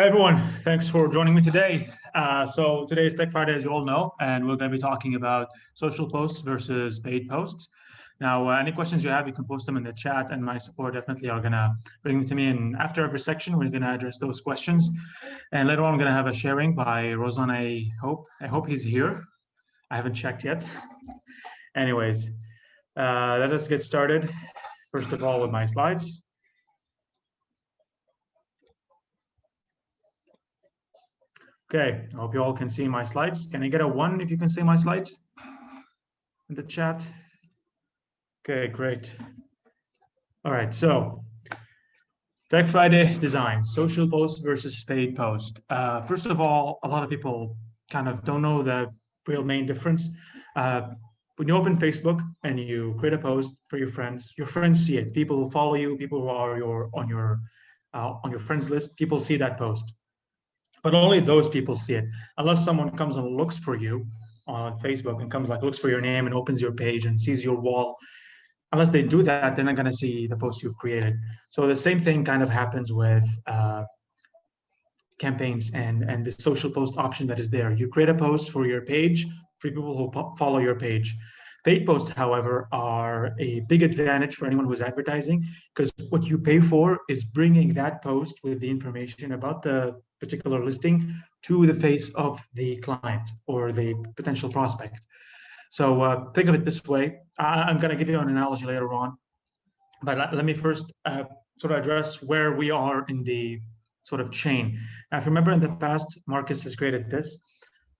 Hey everyone, thanks for joining me today. So today is Tech Friday, as you all know, and we're going to be talking about social posts versus paid posts. Now, any questions you have, you can post them in the chat, and my support definitely are going to bring them to me. And after every section, we're going to address those questions. And later on, I'm going to have a sharing by Rozan. I hope he's here. I haven't checked yet. Anyways, let us get started. First of all, with my slides. Okay, I hope you all can see my slides. Can I get a 1 if you can see my slides in the chat? Okay, great. All right, so Tech Friday design, social post versus paid post. First of all, a lot of people kind of don't know the real main difference. When you open Facebook and you create a post for your friends see it. People who follow you, people who are on your friends list, people see that post. But only those people see it, unless someone comes and looks for you on Facebook and looks for your name and opens your page and sees your wall. Unless they do that, they're not going to see the post you've created. So the same thing kind of happens with campaigns and the social post option that is there. You create a post for your page for people who follow your page. Paid posts, however, are a big advantage for anyone who's advertising, because what you pay for is bringing that post with the information about the particular listing to the face of the client or the potential prospect. So think of it this way. I'm going to give you an analogy later on, but let me first sort of address where we are in the sort of chain. Now, if you remember in the past, Marcus has created this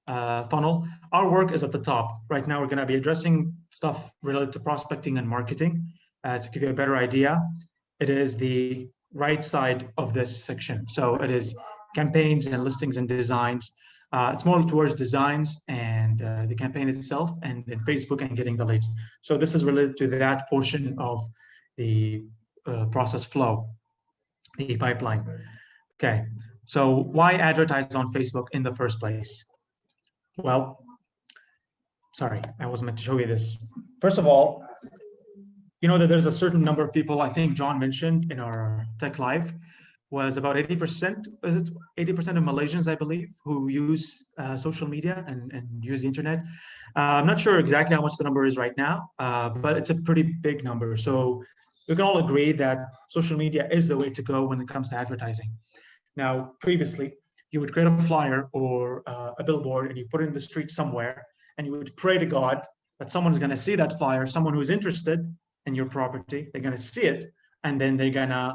funnel. Our work is at the top. Right now, we're going to be addressing stuff related to prospecting and marketing. To give you a better idea, it is the right side of this section. So it is campaigns and listings and designs. It's more towards designs and the campaign itself, and then Facebook and getting the leads. So this is related to that portion of the process flow, the pipeline. Okay, so why advertise on Facebook in the first place? Well, sorry, I was meant to show you this. First of all, you know that there's a certain number of people, I think John mentioned in our Tech Live, was about 80%, is it 80% of Malaysians, I believe, who use social media and use the internet. I'm not sure exactly how much the number is right now, but it's a pretty big number. So we can all agree that social media is the way to go when it comes to advertising. Now, previously, you would create a flyer or a billboard and you put it in the street somewhere, and you would pray to God that someone's going to see that flyer, someone who's interested in your property, they're going to see it, and then they're going to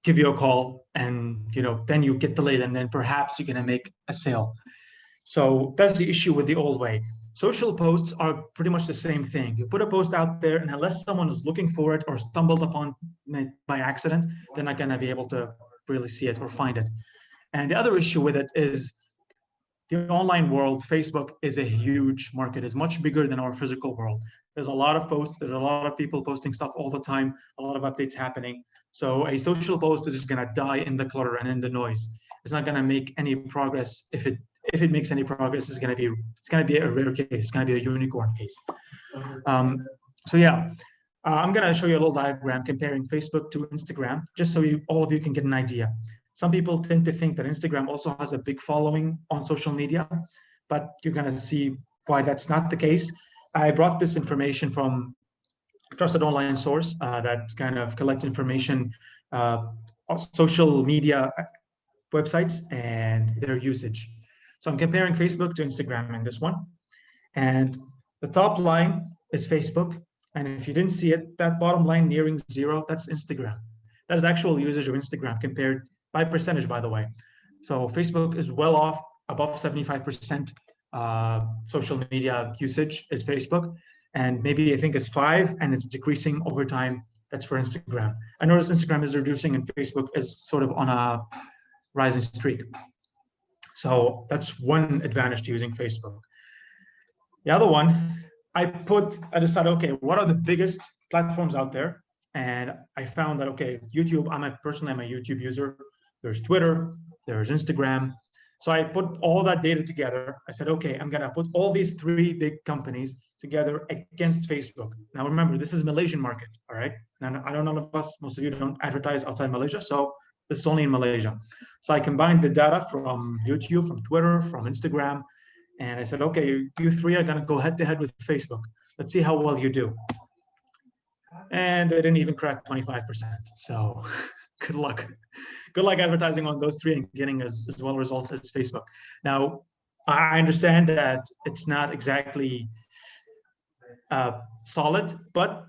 give you a call, and then you get the lead, and then perhaps you're going to make a sale. So that's the issue with the old way. Social posts are pretty much the same thing. You put a post out there, and unless someone is looking for it or stumbled upon it by accident, they're not going to be able to really see it or find it. And the other issue with it is the online world. Facebook is a huge market. It's much bigger than our physical world. There's a lot of posts. There's a lot of people posting stuff all the time, a lot of updates happening. So a social post is just going to die in the clutter and in the noise. It's not going to make any progress. If it makes any progress, it's going to be a rare case. It's going to be a unicorn case. So yeah, I'm going to show you a little diagram comparing Facebook to Instagram, just so all of you can get an idea. Some people tend to think that Instagram also has a big following on social media, but you're going to see why that's not the case. I brought this information from a trusted online source that kind of collects information on social media websites and their usage. So I'm comparing Facebook to Instagram in this one. And the top line is Facebook. And if you didn't see it, that bottom line nearing 0, that's Instagram. That is actual usage of Instagram compared by percentage, by the way. So Facebook is well off, above 75% social media usage is Facebook. And maybe I think it's 5, and it's decreasing over time. That's for Instagram. I notice Instagram is reducing and Facebook is sort of on a rising streak. So that's one advantage to using Facebook. The other one, I decided, okay, what are the biggest platforms out there? And I found that, okay, YouTube, I'm a YouTube user. There's Twitter, there's Instagram. So I put all that data together. I said, okay, I'm going to put all these 3 big companies together against Facebook. Now, remember, this is Malaysian market, all right? And I don't know of us, most of you don't advertise outside Malaysia. So This is only in Malaysia. So I combined the data from YouTube, from Twitter, from Instagram, and I said, okay, you three are gonna go head to head with Facebook. Let's see how well you do. And they didn't even crack 25%. So good luck. Good luck advertising on those three and getting as well results as Facebook. Now, I understand that it's not exactly solid, but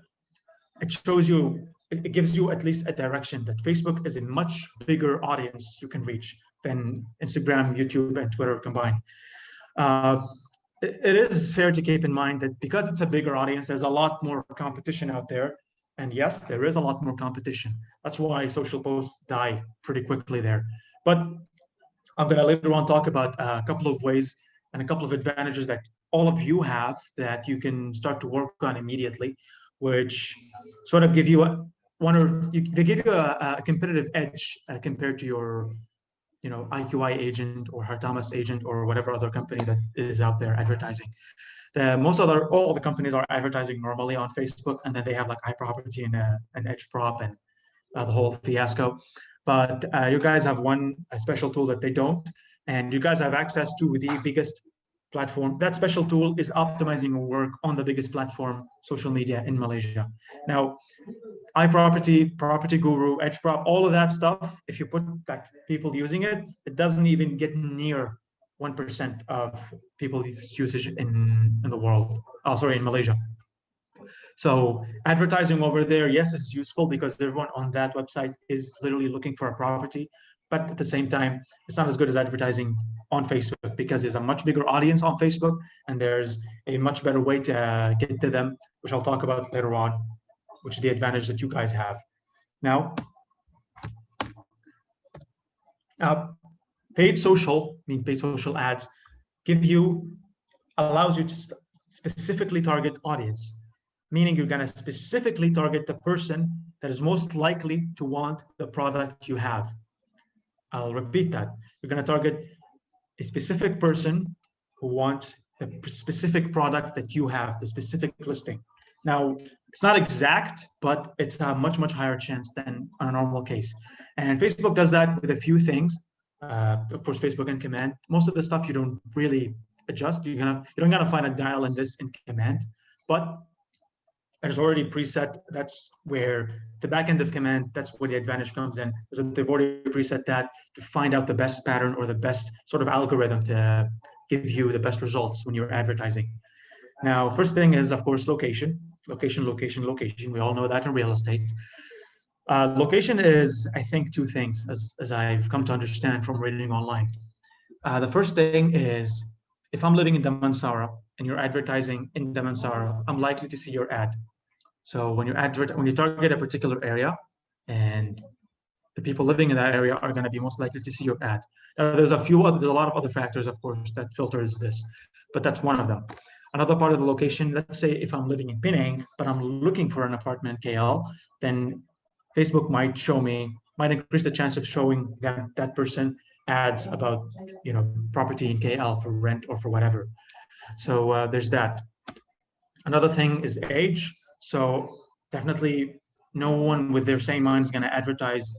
it shows you, it gives you at least a direction that Facebook is a much bigger audience you can reach than Instagram, YouTube, and Twitter combined. It is fair to keep in mind that because it's a bigger audience, there's a lot more competition out there. And yes, there is a lot more competition. That's why social posts die pretty quickly there. But I'm going to later on talk about a couple of ways and a couple of advantages that all of you have that you can start to work on immediately, which sort of give you they give you a competitive edge compared to your IQI agent or Hartamas agent or whatever other company that is out there advertising. All the companies are advertising normally on Facebook, and then they have like iProperty and an Edge Prop and the whole fiasco. But you guys have a special tool that they don't, and you guys have access to the biggest platform. That special tool is optimizing your work on the biggest platform, social media in Malaysia. Now, iProperty, Property Guru, Edge Prop, all of that stuff, if you put like people using it, it doesn't even get near 1% of people's usage in the world. Oh, sorry, in Malaysia. So advertising over there, yes, it's useful because everyone on that website is literally looking for a property. But at the same time, it's not as good as advertising on Facebook because there's a much bigger audience on Facebook and there's a much better way to get to them, which I'll talk about later on, which is the advantage that you guys have. Now, paid social ads allows you to specifically target audience, meaning you're going to specifically target the person that is most likely to want the product you have. I'll repeat that. You're going to target a specific person who wants the specific product that you have, the specific listing. Now, it's not exact, but it's a much, much higher chance than on a normal case. And Facebook does that with a few things. Of course, Facebook and command. Most of the stuff you don't really adjust. You don't gotta find a dial in this in command, but there's already preset. That's where the back end of command, that's where the advantage comes in, is that they've already preset that to find out the best pattern or the best sort of algorithm to give you the best results when you're advertising. Now, first thing is, of course, location. We all know that in real estate. Location is, I think, two things, as I've come to understand from reading online. The first thing is, if I'm living in Damansara and you're advertising in Damansara, I'm likely to see your ad. So when you target a particular area, and the people living in that area are going to be most likely to see your ad. Now, there's a lot of other factors, of course, that filters this, but that's one of them. Another part of the location, let's say if I'm living in Penang, but I'm looking for an apartment in KL, then Facebook might increase the chance of showing that person ads about property in KL for rent or for whatever. So there's that. Another thing is age. So definitely no one with their sane mind is going to advertise,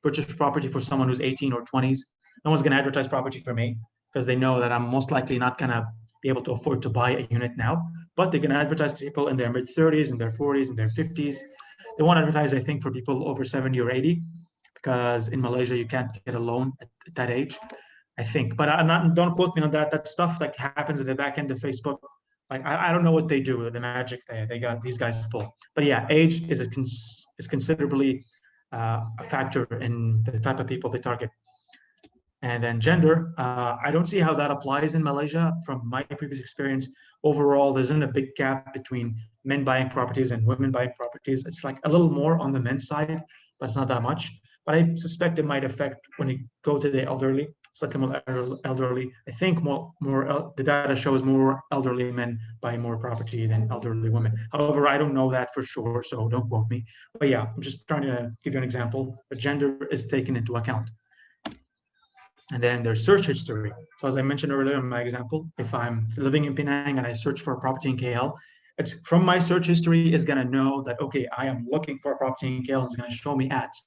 purchase property for someone who's 18 or 20s. No one's going to advertise property for me because they know that I'm most likely not going to be able to afford to buy a unit now. But they're going to advertise to people in their mid 30s, in their 40s, in their 50s. They won't advertise, I think, for people over 70 or 80 because in Malaysia you can't get a loan at that age, I think. But don't quote me on that. That stuff that happens at the back end of Facebook. Like I don't know what they do, the magic they got these guys full. But yeah, age is considerably a factor in the type of people they target. And then gender, I don't see how that applies in Malaysia. From my previous experience, overall, there isn't a big gap between men buying properties and women buying properties. It's like a little more on the men's side, but it's not that much. But I suspect it might affect when you go to the elderly, slightly more elderly. I think the data shows more elderly men buy more property than elderly women. However, I don't know that for sure, so don't quote me. But yeah, I'm just trying to give you an example. But gender is taken into account. And then there's search history. So as I mentioned earlier in my example, if I'm living in Penang and I search for a property in KL, it's from my search history is going to know that, okay, I am looking for a property in KL. It's going to show me ads.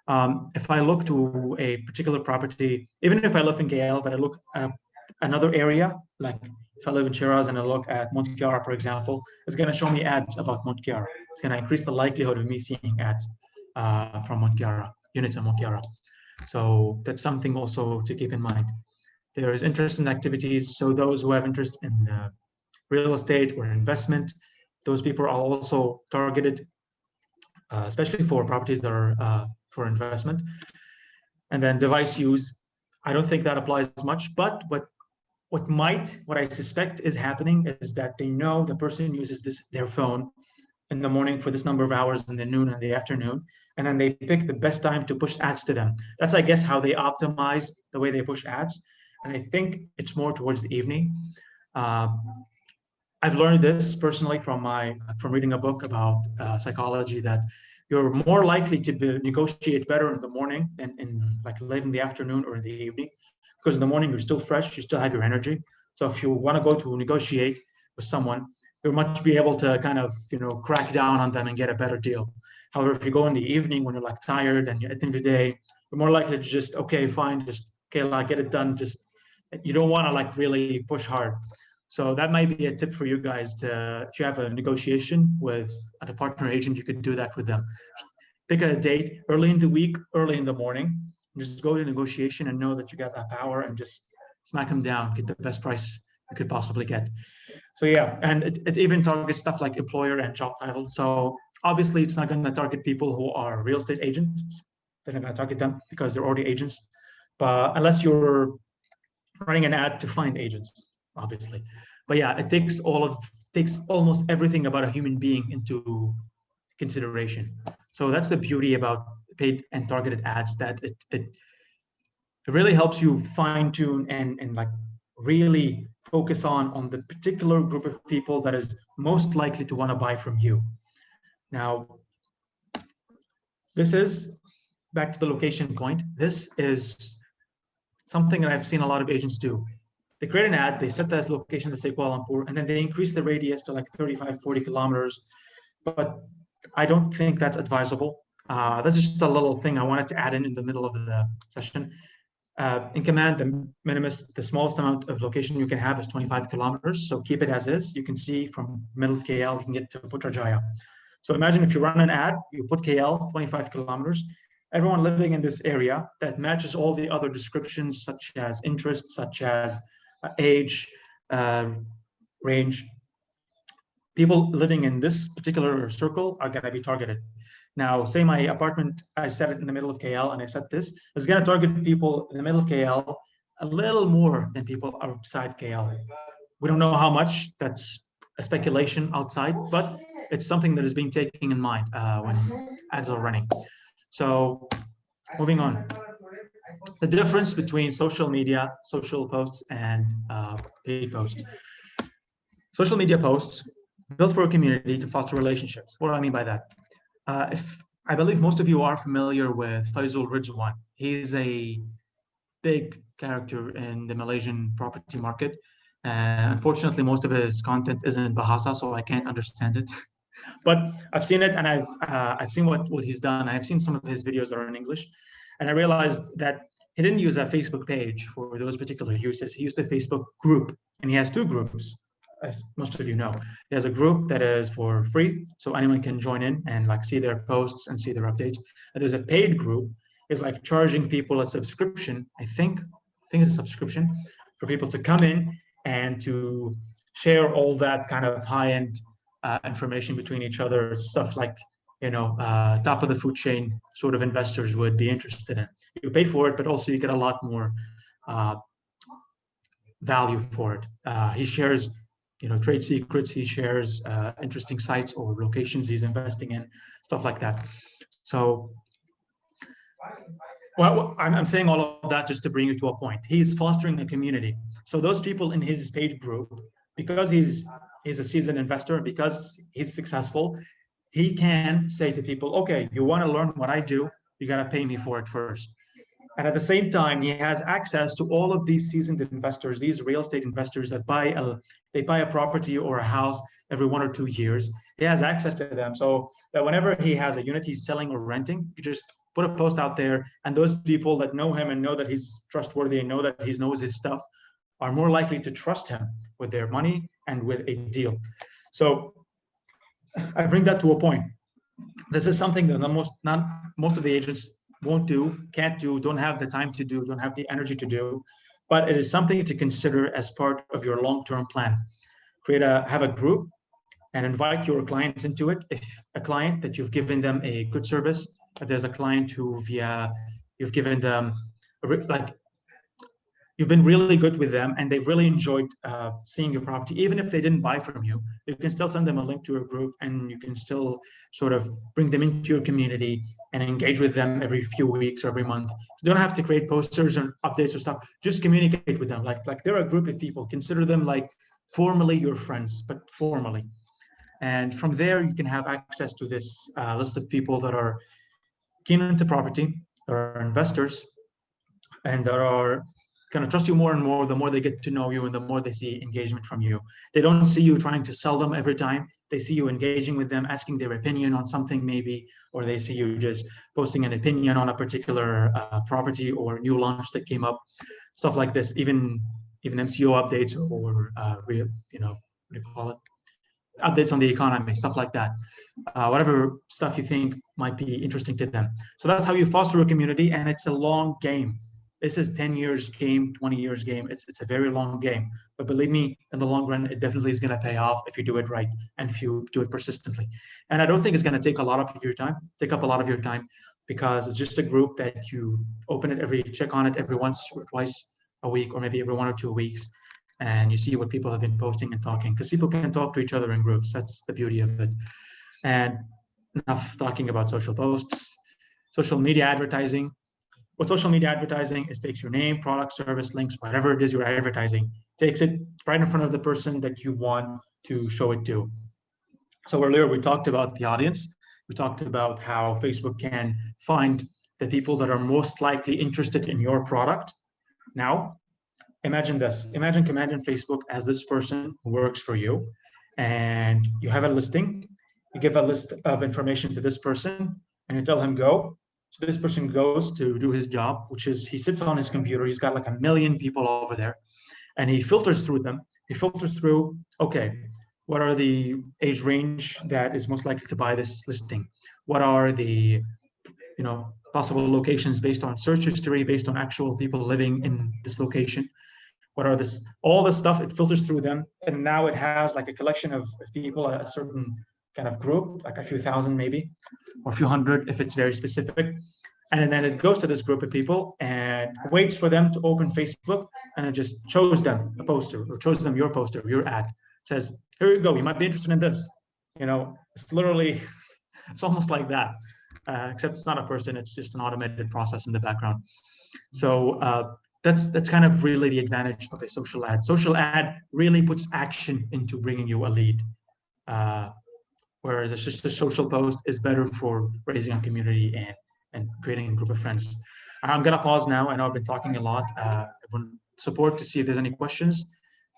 If I look to a particular property, even if I live in KL, but I look at another area, like if I live in Shiraz and I look at Mont Kiara, for example, it's going to show me ads about Mont Kiara. It's going to increase the likelihood of me seeing ads from Mont Kiara, units in Mont Kiara. So that's something also to keep in mind. There is interest in activities. So those who have interest in real estate or investment, those people are also targeted, especially for properties that are for investment. And then device use, I don't think that applies much, but what I suspect is happening is that they know the person uses their phone in the morning for this number of hours, in the noon and the afternoon, and then they pick the best time to push ads to them. That's, I guess, how they optimize the way they push ads. And I think it's more towards the evening. I've learned this personally from reading a book about psychology, that you're more likely to negotiate better in the morning than in like late in the afternoon or in the evening, because in the morning you're still fresh, you still have your energy. So if you want to go to negotiate with someone, you'll much be able to kind of crack down on them and get a better deal. However, if you go in the evening when you're like tired and you're at the end of the day, you're more likely to just okay, fine, just okay, like get it done. Just you don't want to like really push hard. So that might be a tip for you guys to, if you have a negotiation with a partner agent, you could do that with them. Pick a date early in the week, early in the morning, just go to negotiation and know that you got that power and just smack them down, get the best price you could possibly get. So yeah, and it even targets stuff like employer and job title. So obviously it's not going to target people who are real estate agents. They're not going to target them because they're already agents. But unless you're running an ad to find agents, obviously. But yeah, it takes almost everything about a human being into consideration. So that's the beauty about paid and targeted ads, that it really helps you fine tune and like really focus on the particular group of people that is most likely to want to buy from you. Now, this is back to the location point. This is something that I've seen a lot of agents do. They create an ad, they set that location to say Kuala Lumpur, and then they increase the radius to like 35, 40 kilometers. But I don't think that's advisable. That's just a little thing I wanted to add in the middle of the session. In Command, the smallest amount of location you can have is 25 kilometers. So keep it as is. You can see from middle of KL, you can get to Putrajaya. So imagine if you run an ad, you put KL 25 kilometers, everyone living in this area that matches all the other descriptions, such as interest, such as age, range. People living in this particular circle are going to be targeted. Now, say my apartment, I set it in the middle of KL and I set this, it's going to target people in the middle of KL a little more than people outside KL. We don't know how much, that's a speculation outside, but it's something that is being taken in mind when ads are running. So moving on. The difference between social media, social posts, and paid posts. Social media posts built for a community to foster relationships. What do I mean by that? If I believe most of you are familiar with Faisal Ridwan. He's a big character in the Malaysian property market. Unfortunately, most of his content isn't in Bahasa, so I can't understand it. But I've seen it, and I've seen what he's done. I've seen some of his videos that are in English, and I realized that he didn't use a Facebook page for those particular uses. He used a Facebook group, and he has two groups, as most of you know. He has a group that is for free, so anyone can join in and like see their posts and see their updates. And there's a paid group, is like charging people a subscription. I think it's a subscription for people to come in and to share all that kind of high-end information between each other, stuff like top of the food chain sort of investors would be interested in. You pay for it, but also you get a lot more value for it. He shares trade secrets, he shares interesting sites or locations he's investing in, stuff like that. So well, I'm saying all of that just to bring you to a point. He's fostering a community. So those people in his paid group, because he's a seasoned investor, because he's successful, he can say to people, okay, you want to learn what I do, you got to pay me for it first. And at the same time, he has access to all of these seasoned investors, these real estate investors that buy a property or a house every 1 or 2 years. He has access to them, so that whenever he has a unit he's selling or renting, he just put a post out there, and those people that know him and know that he's trustworthy and know that he knows his stuff are more likely to trust him with their money and with a deal. So I bring that to a point. This is something that most of the agents won't do, can't do, don't have the time to do, don't have the energy to do, but it is something to consider as part of your long-term plan. Have a group and invite your clients into it. If a client that you've given them a good service, if there's a client who you've given them like you've been really good with them and they've really enjoyed seeing your property, even if they didn't buy from you, you can still send them a link to a group and you can still sort of bring them into your community and engage with them every few weeks or every month. So you don't have to create posters or updates or stuff. Just communicate with them. Like they're a group of people. Consider them like formally your friends, but formally. And from there, you can have access to this list of people that are keen into property, that are investors, and that are going to trust you more and more the more they get to know you and the more they see engagement from you. They don't see you trying to sell them every time. They see you engaging with them, asking their opinion on something maybe, or they see you just posting an opinion on a particular property or new launch that came up, stuff like this, even MCO updates or what do you call it? Updates on the economy, stuff like that. Whatever stuff you think might be interesting to them. So that's how you foster a community, and it's a long game. This is 10 years game, 20 years game. It's a very long game. But believe me, in the long run, it definitely is going to pay off if you do it right and if you do it persistently. And I don't think it's going to take a lot of your time, because it's just a group that you check on it every once or twice a week, or maybe every 1 or 2 weeks. And you see what people have been posting and talking, because people can talk to each other in groups. That's the beauty of it. And enough talking about social posts, social media advertising. What social media advertising is takes your name, product, service, links, whatever it is you're advertising, takes it right in front of the person that you want to show it to. So earlier we talked about the audience. We talked about how Facebook can find the people that are most likely interested in your product. Now, imagine this. Imagine Command in Facebook as this person who works for you, and you have a listing. You give a list of information to this person, and you tell him go. So this person goes to do his job, which is he sits on his computer. He's got like 1 million people over there, and he filters through them. He filters through, okay, what are the age range that is most likely to buy this listing? What are the possible locations based on search history, based on actual people living in this location? What are all this stuff? It filters through them, and now it has like a collection of people, a certain kind of group, like a few thousand maybe, or a few hundred if it's very specific. And then it goes to this group of people and waits for them to open Facebook, and it just shows them a poster or shows them your poster, your ad. It says, here you go, you might be interested in this. It's literally, it's almost like that, except it's not a person, it's just an automated process in the background. So that's kind of really the advantage of a social ad. Social ad really puts action into bringing you a lead, whereas it's just a social post is better for raising a community and creating a group of friends. I'm gonna pause now. I know I've been talking a lot. Everyone support to see if there's any questions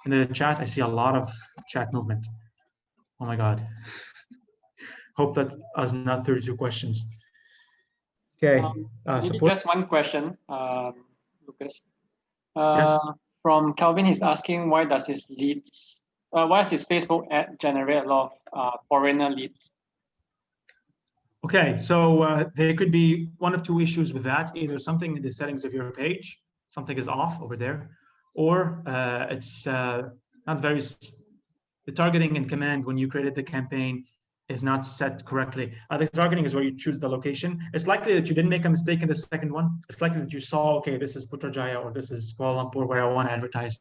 in the chat. I see a lot of chat movement. Oh my God. Hope that was not 32 questions. Okay. Maybe just one question, Lucas. Yes. From Calvin, he's asking why does his Facebook ad generate a lot of foreigner leads? Okay, so there could be one of two issues with that. Either something in the settings of your page, something is off over there, or it's not very, the targeting in Command when you created the campaign is not set correctly. The targeting is where you choose the location. It's likely that you didn't make a mistake in the second one. It's likely that you saw, okay, this is Putrajaya or this is Kuala Lumpur where I want to advertise.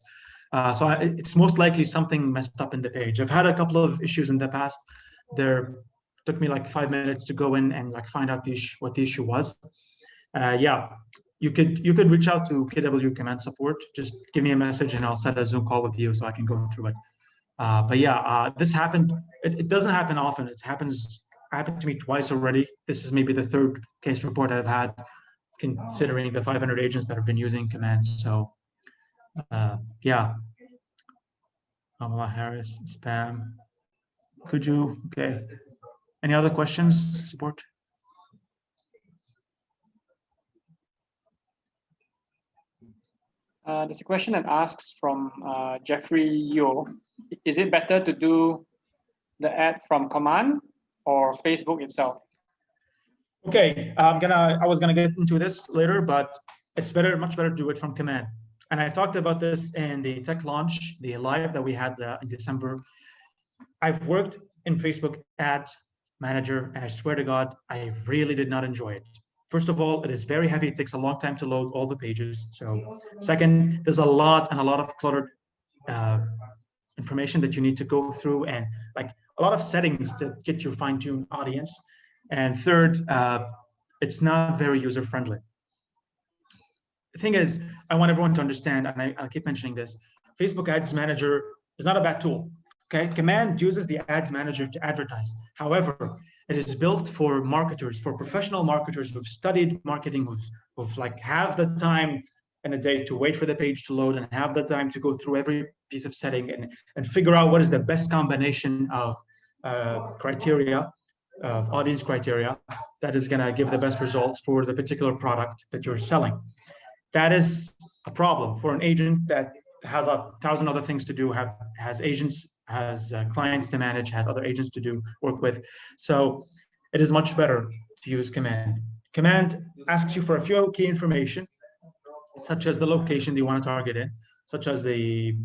So it's most likely something messed up in the page. I've had a couple of issues in the past. There took me like 5 minutes to go in and like find out what the issue was. Yeah, you could reach out to KW Command support. Just give me a message and I'll set a Zoom call with you so I can go through it. But yeah, this happened. It doesn't happen often. It happened to me twice already. This is maybe the third case report I've had, considering the 500 agents that have been using Command. So yeah. Kamala Harris, spam. Could you? Okay. Any other questions, support? There's a question that asks from Jeffrey Yo. Is it better to do the ad from command or Facebook itself? Okay, I was gonna get into this later, but it's better, much better to do it from command. And I talked about this in the tech launch, the live that we had in December. I've worked in Facebook Ad Manager, and I swear to God, I really did not enjoy it. First of all, it is very heavy. It takes a long time to load all the pages. So second, there's a lot of cluttered information that you need to go through, and like a lot of settings to get your fine-tuned audience. And third, it's not very user-friendly. The thing is, I want everyone to understand, and I keep mentioning this, Facebook Ads Manager is not a bad tool. Okay, Command uses the Ads Manager to advertise. However, it is built for marketers, for professional marketers who've studied marketing, who've like have the time in a day to wait for the page to load and have the time to go through every piece of setting and figure out what is the best combination of criteria, of audience criteria, that is gonna give the best results for the particular product that you're selling. That is a problem for an agent that has 1,000 other things to do, has agents, has clients to manage, has other agents to work with. So it is much better to use Command. Command asks you for a few key information, such as the location you want to target in, such as the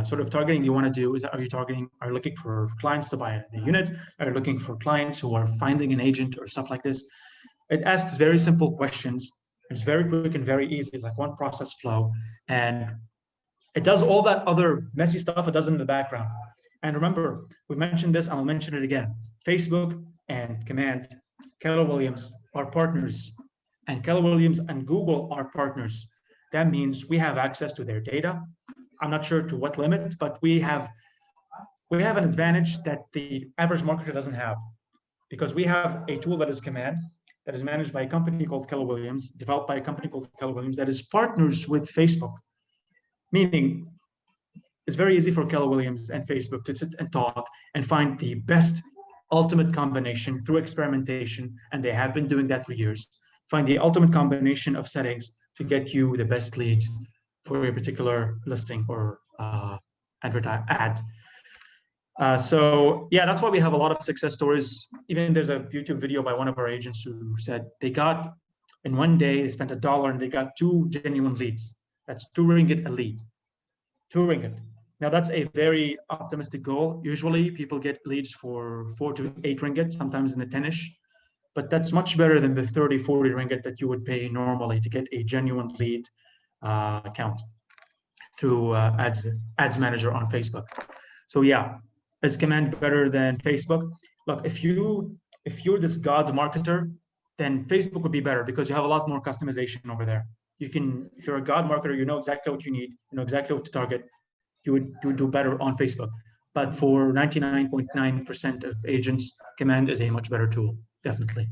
sort of targeting you want to do. Are you looking for clients to buy the unit? Are you looking for clients who are finding an agent or stuff like this? It asks very simple questions. It's very quick and very easy. It's like one process flow. And it does all that other messy stuff it does in the background. And remember, we mentioned this, I'll mention it again. Facebook and Command, Keller Williams are partners, and Keller Williams and Google are partners. That means we have access to their data. I'm not sure to what limit, but we have an advantage that the average marketer doesn't have, because we have a tool that is Command, that is managed by a company called Keller Williams, developed by a company called Keller Williams, that is partners with Facebook. Meaning, it's very easy for Keller Williams and Facebook to sit and talk and find the best ultimate combination through experimentation, and they have been doing that for years. Find the ultimate combination of settings to get you the best leads for a particular listing or ad. So yeah, that's why we have a lot of success stories. Even there's a YouTube video by one of our agents who said they got, in one day, they spent $1 and they got 2 genuine leads. That's 2 ringgit a lead, 2 ringgit. Now that's a very optimistic goal. Usually people get leads for 4 to 8 ringgit, sometimes in the 10-ish, but that's much better than the 30, 40 ringgit that you would pay normally to get a genuine lead account through ads manager on Facebook. So yeah, is Command better than Facebook? Look, if you're this god marketer, then Facebook would be better because you have a lot more customization over there. If you're a god marketer, you know exactly what you need, you know exactly what to target, you would do better on Facebook. But for 99.9% of agents, Command is a much better tool, definitely.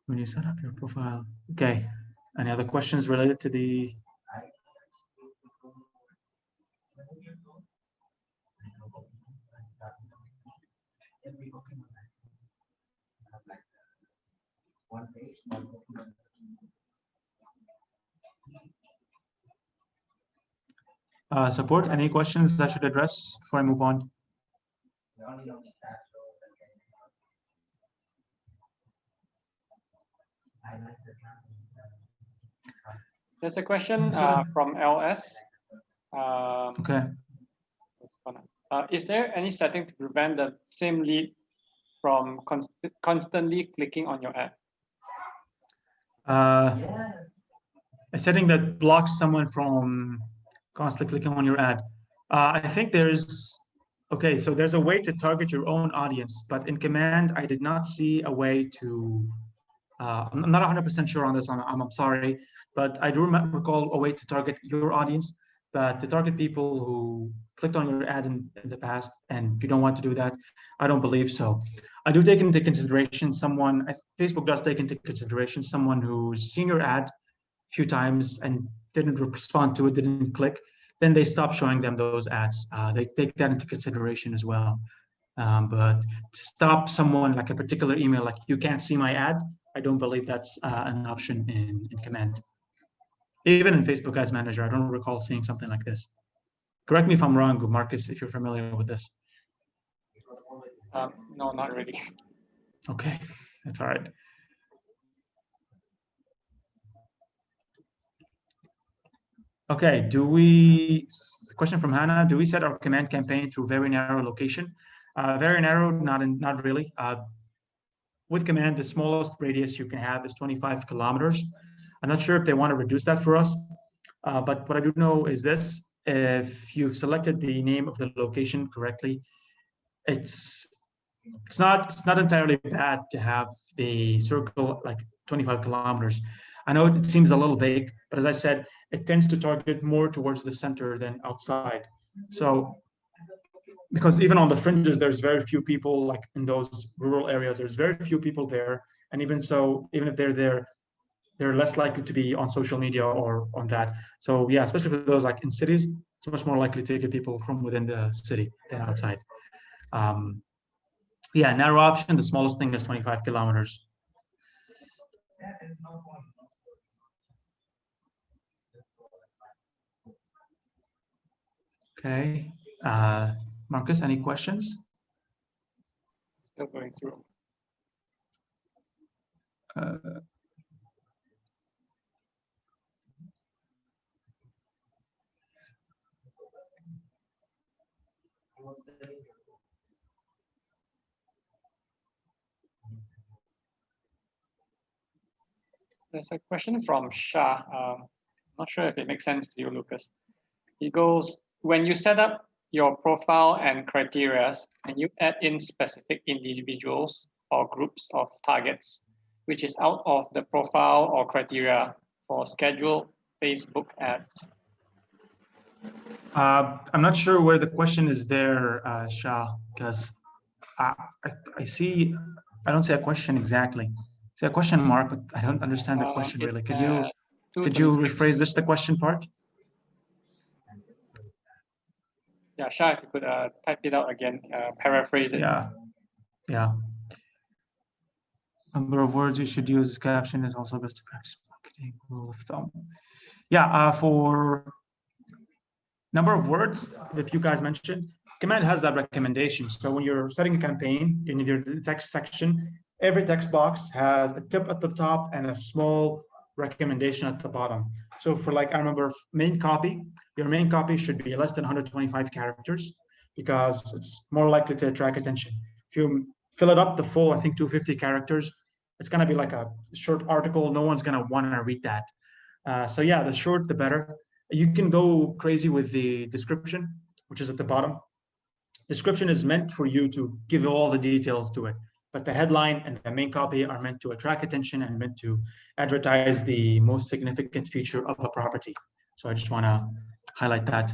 When you set up your profile. Okay, any other questions related to the support? Any questions that I should address before I move on? There's a question from LS. Okay. Is there any setting to prevent the same lead from constantly clicking on your ad? A setting that blocks someone from constantly clicking on your ad. I think there's a way to target your own audience, but in Command, I did not see a way to. I'm not 100% sure on this. I'm sorry, but I do recall a way to target your audience, but to target people who clicked on your ad in the past, and you don't want to do that, I don't believe so. I do take into consideration Facebook does take into consideration someone who's seen your ad a few times and didn't respond to it, didn't click, then they stop showing them those ads. They take that into consideration as well. But stop someone like a particular email, like you can't see my ad, I don't believe that's an option in Command. Even in Facebook Ads Manager, I don't recall seeing something like this. Correct me if I'm wrong, Marcus, if you're familiar with this. No, not really. Okay, that's all right. Okay, question from Hannah, do we set our command campaign through very narrow location? Very narrow, not really. With command, the smallest radius you can have is 25 kilometers. I'm not sure if they want to reduce that for us, but what I do know is this: if you've selected the name of the location correctly, it's not entirely bad to have the circle like 25 kilometers. I know it seems a little vague, but as I said, it tends to target more towards the center than outside. So because even on the fringes, there's very few people, like in those rural areas, there's very few people there. And even so, even if they're there, they're less likely to be on social media or on that. So yeah, especially for those like in cities, it's much more likely to get people from within the city than outside. Yeah, narrow option, the smallest thing is 25 kilometers. Okay, Marcus, any questions? Still going through. There's a question from Shah. Not sure if it makes sense to you, Lucas. He goes, when you set up your profile and criteria and you add in specific individuals or groups of targets, which is out of the profile or criteria for scheduled Facebook ads. I'm not sure where the question is there, Shah, because I see, I don't see a question exactly. I see a question mark, but I don't understand the question really. Could you rephrase this, the question part? Yeah, Shah, if you could type it out again, paraphrase it. Yeah. Number of words you should use as caption is also best practice marketing rule of thumb. Yeah, for number of words that you guys mentioned, command has that recommendation. So when you're setting a campaign in your text section, every text box has a tip at the top and a small recommendation at the bottom. So for like, I remember main copy, your main copy should be less than 125 characters because it's more likely to attract attention. If you fill it up the full, I think 250 characters, it's gonna be like a short article. No one's gonna wanna read that. So yeah, the short, the better. You can go crazy with the description, which is at the bottom. Description is meant for you to give all the details to it, but the headline and the main copy are meant to attract attention and meant to advertise the most significant feature of a property. So I just want to highlight that.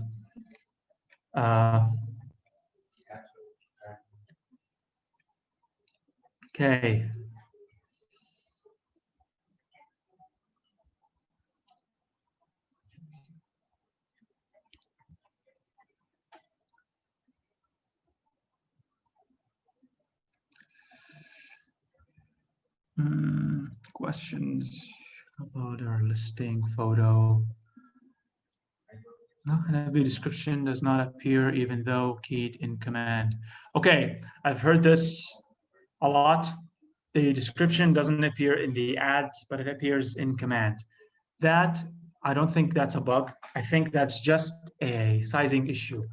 Okay. Questions about our listing photo. No, heavy description does not appear even though keyed in command. Okay, I've heard this a lot. The description doesn't appear in the ad, but it appears in command. That, I don't think that's a bug. I think that's just a sizing issue.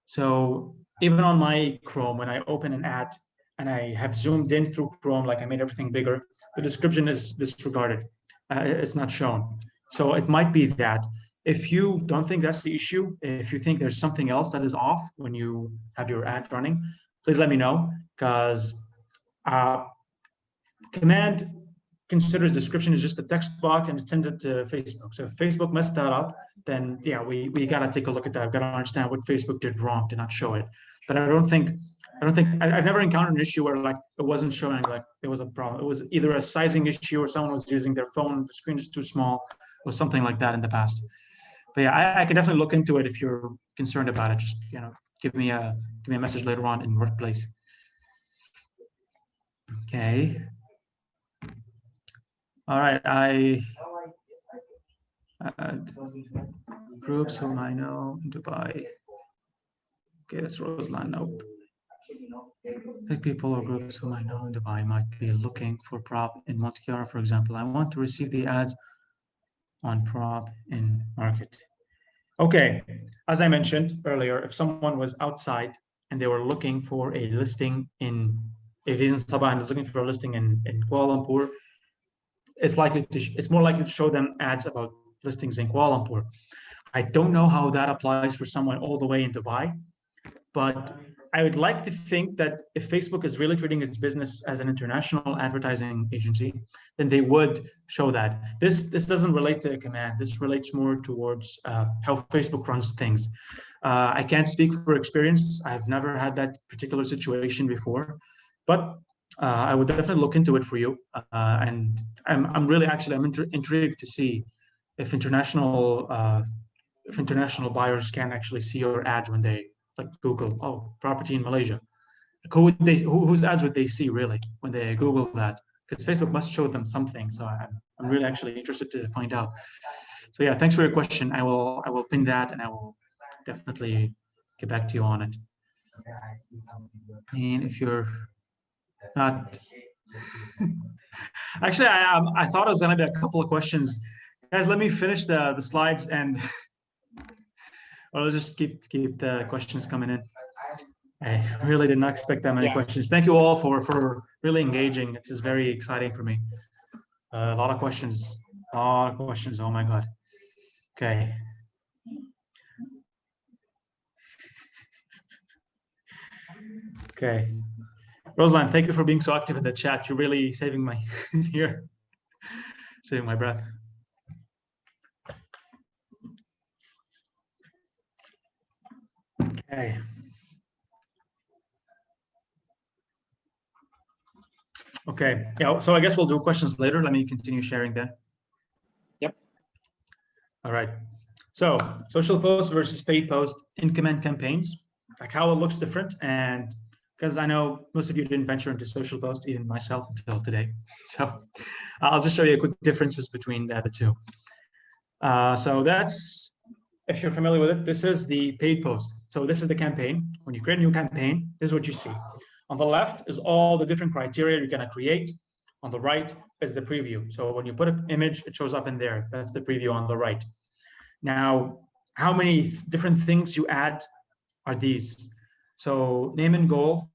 So even on my Chrome, when I open an ad and I have zoomed in through Chrome, like I made everything bigger, the description is disregarded. It's not shown. So it might be that. If you don't think that's the issue, if you think there's something else that is off when you have your ad running, please let me know, because command considers description is just a text box and it sends it to Facebook. So if Facebook messed that up, then yeah, we got to take a look at that. We've got to understand what Facebook did wrong to not show it. But I've never encountered an issue where like it wasn't showing, like it was a problem. It was either a sizing issue or someone was using their phone, the screen is too small, or something like that in the past. But yeah, I can definitely look into it if you're concerned about it. Just, give me a message later on in Workplace. Okay. All right, I Add groups whom I know in Dubai. Okay, that's Roslan. Nope. Like people or groups whom I know in Dubai might be looking for prop in Monte Chiara, for example. I want to receive the ads on prop in market. Okay, as I mentioned earlier, if someone was outside and they were looking for a listing if he's in Sabah and is looking for a listing in Kuala Lumpur, it's more likely to show them ads about listings in Kuala Lumpur. I don't know how that applies for someone all the way in Dubai, but I would like to think that if Facebook is really treating its business as an international advertising agency, then they would show that. This doesn't relate to a command. This relates more towards how Facebook runs things. I can't speak for experience. I've never had that particular situation before, but I would definitely look into it for you. And I'm really actually intrigued to see if international buyers can actually see your ads when they like Google, oh, property in Malaysia. Whose ads would they see really when they Google that? Because Facebook must show them something. So I'm really actually interested to find out. So yeah, thanks for your question. I will pin that and I will definitely get back to you on it. And if you're not, actually, I thought I was gonna do a couple of questions. Guys, let me finish the slides and I'll just keep the questions coming in. I really did not expect that many questions. Thank you all for really engaging. This is very exciting for me. A lot of questions. Oh my God. Okay. Okay. Rosalind, thank you for being so active in the chat. You're really saving my here, saving my breath. Okay. Okay. Yeah. So I guess we'll do questions later. Let me continue sharing then. Yep. All right. So social posts versus paid posts in command campaigns, like how it looks different. And because I know most of you didn't venture into social posts, even myself until today. So I'll just show you quick differences between the two. So that's, if you're familiar with it, this is the paid post. So this is the campaign. When you create a new campaign, this is what you see. On the left is all the different criteria you're gonna create. On the right is the preview. So when you put an image, it shows up in there. That's the preview on the right. Now, how many different things you add are these? So name and goal.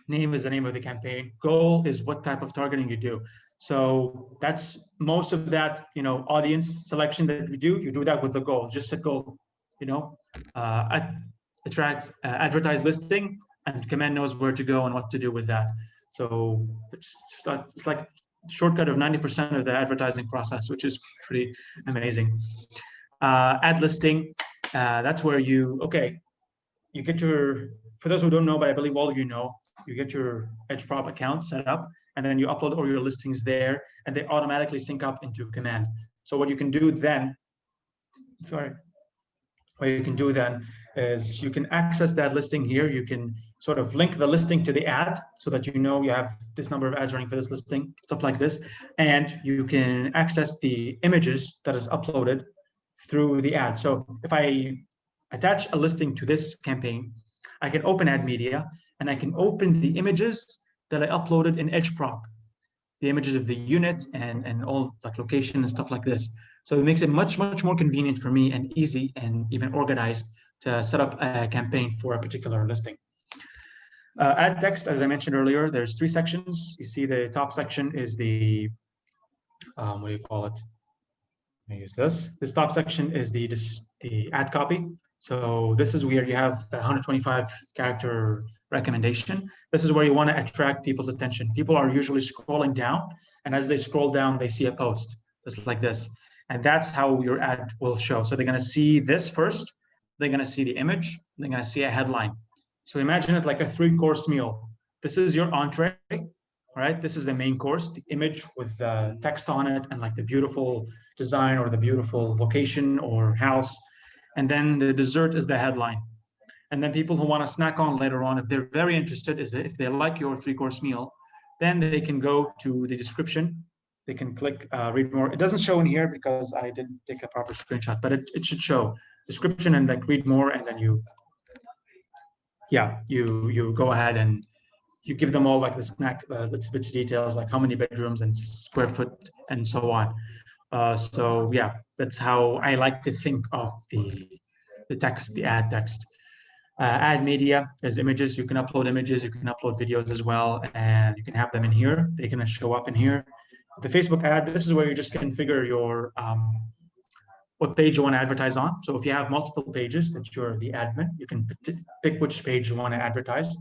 Name is the name of the campaign. Goal is what type of targeting you do. So that's most of that, audience selection that we do. You do that with the goal. Just a goal, attract, advertise listing, and command knows where to go and what to do with that. So it's like a shortcut of 90% of the advertising process, which is pretty amazing. Ad listing, that's where you get your, for those who don't know, but I believe all of you know, you get your EdgeProp account set up, and then you upload all your listings there, and they automatically sync up into command. So what you can do then, what you can do then is you can access that listing here. You can sort of link the listing to the ad so that you have this number of ads running for this listing, stuff like this. And you can access the images that is uploaded through the ad. So if I attach a listing to this campaign, I can open ad media and I can open the images that I uploaded in EdgeProp, the images of the unit and all like location and stuff like this. So it makes it much, much more convenient for me and easy and even organized to set up a campaign for a particular listing. Ad text, as I mentioned earlier, there's 3 sections. You see the top section is the, what do you call it? Let me use this. This top section is the ad copy. So this is where you have the 125 character recommendation. This is where you want to attract people's attention. People are usually scrolling down, and as they scroll down, they see a post just like this. And that's how your ad will show. So they're going to see this first, they're going to see the image, they're going to see a headline. So imagine it like a 3-course meal. This is your entree, right? This is the main course, the image with the text on it and like the beautiful design or the beautiful location or house. And then the dessert is the headline. And then people who want to snack on later on, if they're very interested, if they like your 3-course meal, then they can go to the description they can click read more. It doesn't show in here because I didn't take a proper screenshot, but it should show description and like read more, and then you go ahead and you give them all like the snack bits details, like how many bedrooms and square foot and so on. So yeah, that's how I like to think of the text, the ad text. Ad media is images. You can upload images, you can upload videos as well, and you can have them in here. They're going to show up in here. The Facebook ad, this is where you just configure your what page you want to advertise on. So if you have multiple pages that you're the admin, you can pick which page you want to advertise,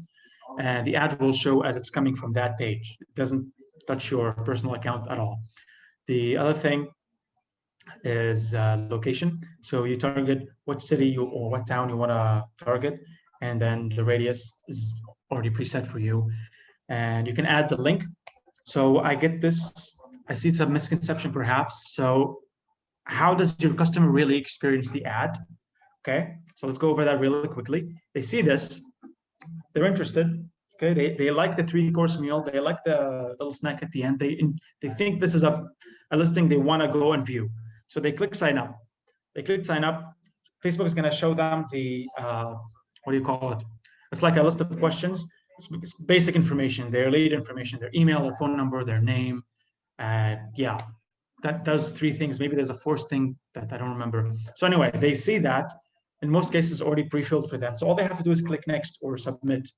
and the ad will show as it's coming from that page. It doesn't touch your personal account at all. The other thing is location. So you target what city or what town you want to target, and then the radius is already preset for you. And you can add the link. So I get this, I see it's a misconception perhaps. So how does your customer really experience the ad? Okay, so let's go over that really quickly. They see this, they're interested. Okay, they like the 3-course meal, they like the little snack at the end. They think this is a listing they want to go and view. So they click sign up. They click sign up. Facebook is going to show them the what do you call it? It's like a list of questions. It's basic information, their lead information, their email, their phone number, their name. Yeah, that does 3 things. Maybe there's a 4th thing that I don't remember. So anyway, they see that. In most cases, already pre-filled for them. So all they have to do is click next or submit.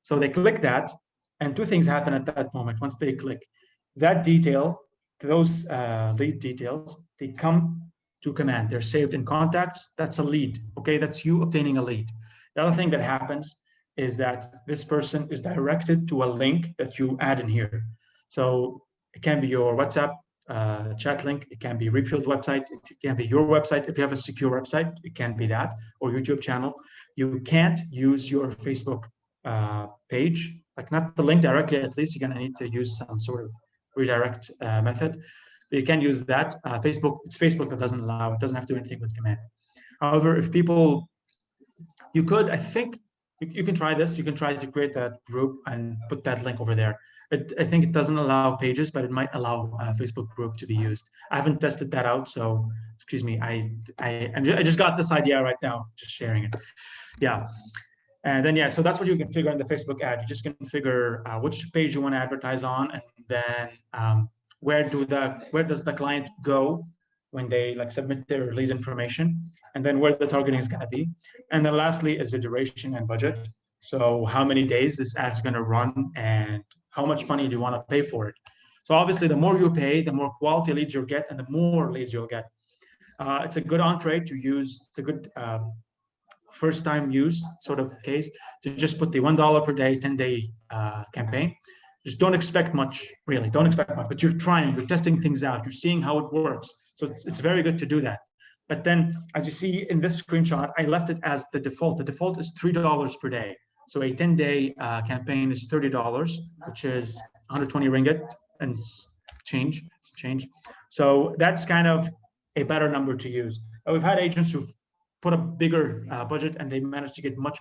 So they click that, and 2 things happen at that moment. Once they click that detail, those lead details, they come to command. They're saved in contacts. That's a lead. Okay, that's you obtaining a lead. The other thing that happens is that this person is directed to a link that you add in here. So it can be your WhatsApp chat link. It can be Repealed website. It can be your website. If you have a secure website, it can be that, or YouTube channel. You can't use your Facebook page, like not the link directly. At least you're going to need to use some sort of redirect method. But you can use that. Facebook, it's Facebook that doesn't allow. It doesn't have to do anything with command. However, if people, you could, I think you can try this. You can try to create that group and put that link over there. I think it doesn't allow pages, but it might allow a Facebook group to be used. I haven't tested that out, so excuse me. I just got this idea right now, just sharing it. Yeah. And then, yeah, so that's what you configure in the Facebook ad. You just configure which page you want to advertise on, and then where does the client go when they like submit their lead information, and then where the targeting is going to be. And then lastly is the duration and budget. So how many days this ad is going to run, and how much money do you want to pay for it? So obviously, the more you pay, the more quality leads you'll get, and the more leads you'll get. It's a good entree to use. It's a good first time use sort of case to just put the $1 per day, 10-day campaign. Just don't expect much, really. Don't expect much, but you're trying, you're testing things out, you're seeing how it works. So it's very good to do that. But then, as you see in this screenshot, I left it as the default. The default is $3 per day. So a 10-day campaign is $30, which is 120 ringgit and change. So that's kind of a better number to use. We've had agents who've put a bigger budget and they managed to get much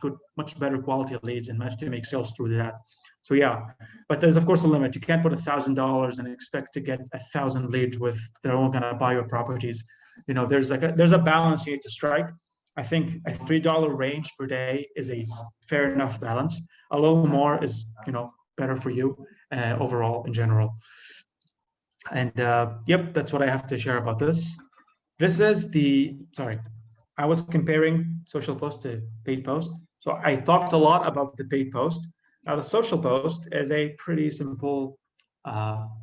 better quality leads and managed to make sales through that. So yeah, but there's of course a limit. You can't put $1,000 and expect to get 1,000 leads with they're all gonna buy your properties. You know, there's a balance you need to strike. I think a $3 range per day is a fair enough balance. A little more is, you know, better for you overall in general. And yep, that's what I have to share about this. This is I was comparing social post to paid post. So I talked a lot about the paid post. Now the social post is a pretty simple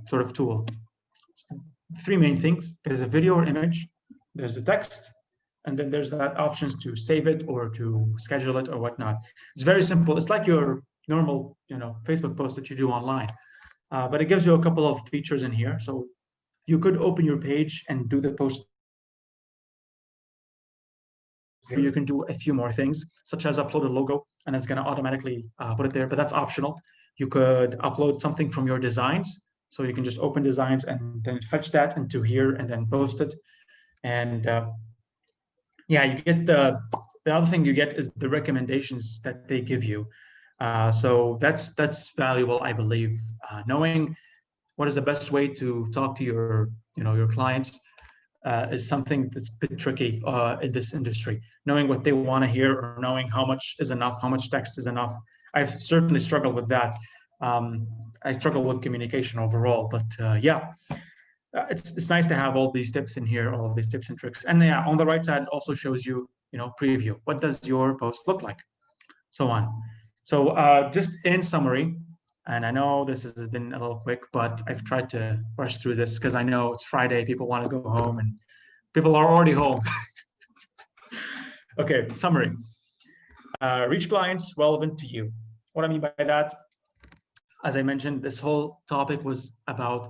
sort of tool. 3 main things. There's a video or image, there's a text, and then there's that options to save it or to schedule it or whatnot. It's very simple. It's like your normal, you know, Facebook post that you do online, but it gives you a couple of features in here. So you could open your page and do the post. You can do a few more things, such as upload a logo, and it's going to automatically put it there, but that's optional. You could upload something from your designs. So you can just open designs and then fetch that into here and then post it. And yeah, you get the other thing you get is the recommendations that they give you. So that's valuable, I believe, knowing what is the best way to talk to your, your clients, is something that's a bit tricky in this industry. Knowing what they want to hear or knowing how much is enough, how much text is enough. I've certainly struggled with that. I struggle with communication overall, but yeah, it's nice to have all these tips in here, all these tips and tricks. And yeah, on the right side, it also shows you, preview. What does your post look like? So on. So just in summary, and I know this has been a little quick, but I've tried to rush through this because I know it's Friday, people want to go home, and people are already home. Okay, summary. Reach clients relevant to you. What I mean by that, as I mentioned, this whole topic was about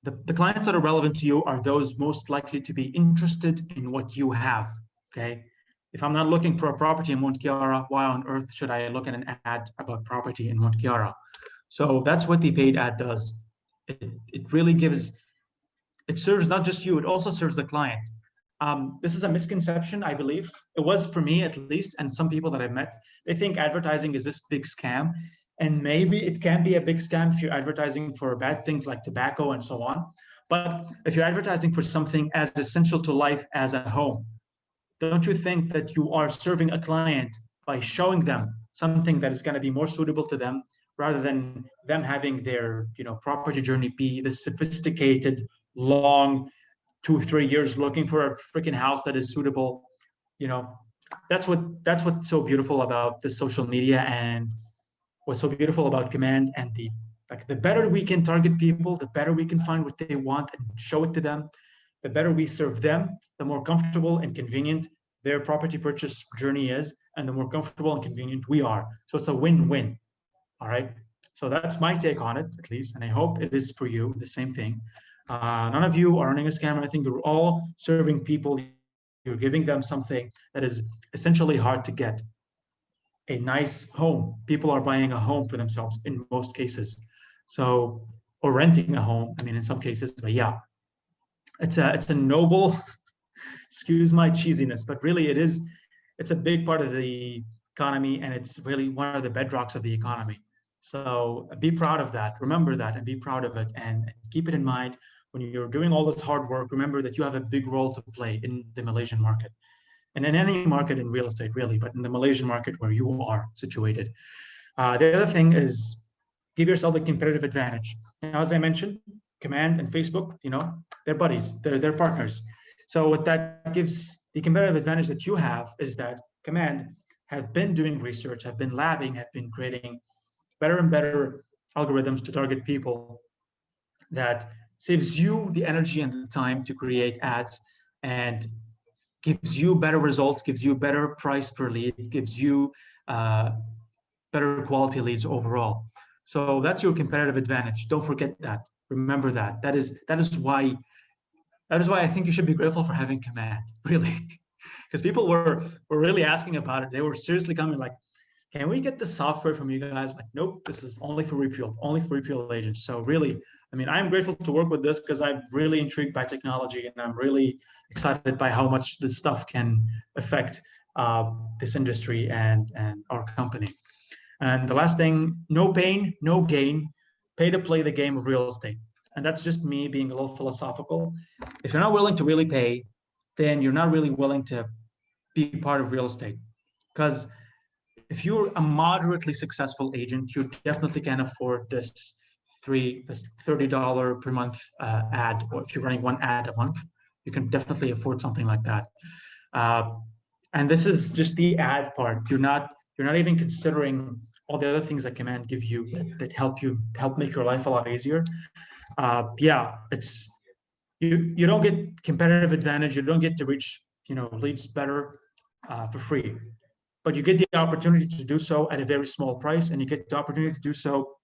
the clients that are relevant to you are those most likely to be interested in what you have, okay? If I'm not looking for a property in Mont Kiara, why on earth should I look at an ad about property in Mont Kiara? So that's what the paid ad does. It really gives, it serves not just you, it also serves the client. This is a misconception, I believe. It was for me at least, and some people that I've met, they think advertising is this big scam. And maybe it can be a big scam if you're advertising for bad things like tobacco and so on. But if you're advertising for something as essential to life as a home, don't you think that you are serving a client by showing them something that is going to be more suitable to them rather than them having their property journey be this sophisticated, long 2-3 years looking for a freaking house that is suitable? That's what's so beautiful about the social media and what's so beautiful about Command. And the better we can target people, the better we can find what they want and show it to them, the better we serve them, the more comfortable and convenient their property purchase journey is, and the more comfortable and convenient we are. So it's a win-win. All right. So that's my take on it, at least, and I hope it is for you the same thing. None of you are running a scam. I think you're all serving people. You're giving them something that is essentially hard to get. A nice home. People are buying a home for themselves in most cases. So, or renting a home. I mean, in some cases, but yeah, it's a noble, excuse my cheesiness, but really it's a big part of the economy, and it's really one of the bedrocks of the economy. So be proud of that. Remember that and be proud of it, and keep it in mind when you're doing all this hard work. Remember that you have a big role to play in the Malaysian market, and in any market in real estate, really, but in the Malaysian market where you are situated. The other thing is give yourself a competitive advantage. Now, as I mentioned, Command and Facebook, they're buddies, they're partners. So what that gives, the competitive advantage that you have is that Command have been doing research, have been labbing, have been creating better and better algorithms to target people that saves you the energy and the time to create ads and gives you better results, gives you better price per lead, gives you better quality leads overall. So that's your competitive advantage. Don't forget that. Remember that. That is why I think you should be grateful for having Command, really, because people were really asking about it. They were seriously coming like, can we get the software from you guys? Like, nope, this is only for repeal agents. So really, I mean, I'm grateful to work with this because I'm really intrigued by technology, and I'm really excited by how much this stuff can affect this industry and our company. And the last thing, no pain, no gain, pay to play the game of real estate. And that's just me being a little philosophical. If you're not willing to really pay, then you're not really willing to be part of real estate. Because if you're a moderately successful agent, you definitely can afford this $30 per month ad, or if you're running one ad a month, you can definitely afford something like that. And this is just the ad part. You're not even considering all the other things that Command give you that help make your life a lot easier. Yeah, it's you don't get competitive advantage. You don't get to reach leads better for free, but you get the opportunity to do so at a very small price, and you get the opportunity to do so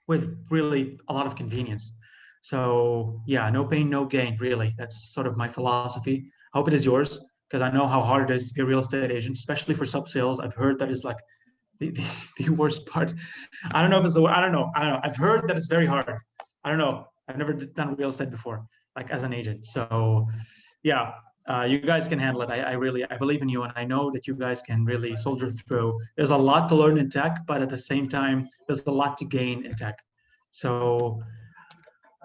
with really a lot of convenience. So yeah, no pain, no gain, really. That's sort of my philosophy. I hope it is yours, because I know how hard it is to be a real estate agent, especially for sub sales. I've heard that is like the worst part. I don't know if it's I don't know. I've heard that it's very hard. I don't know. I've never done real estate before, like as an agent. So yeah, you guys can handle it. I believe in you, and I know that you guys can really soldier through. There's a lot to learn in tech, but at the same time, there's a lot to gain in tech. So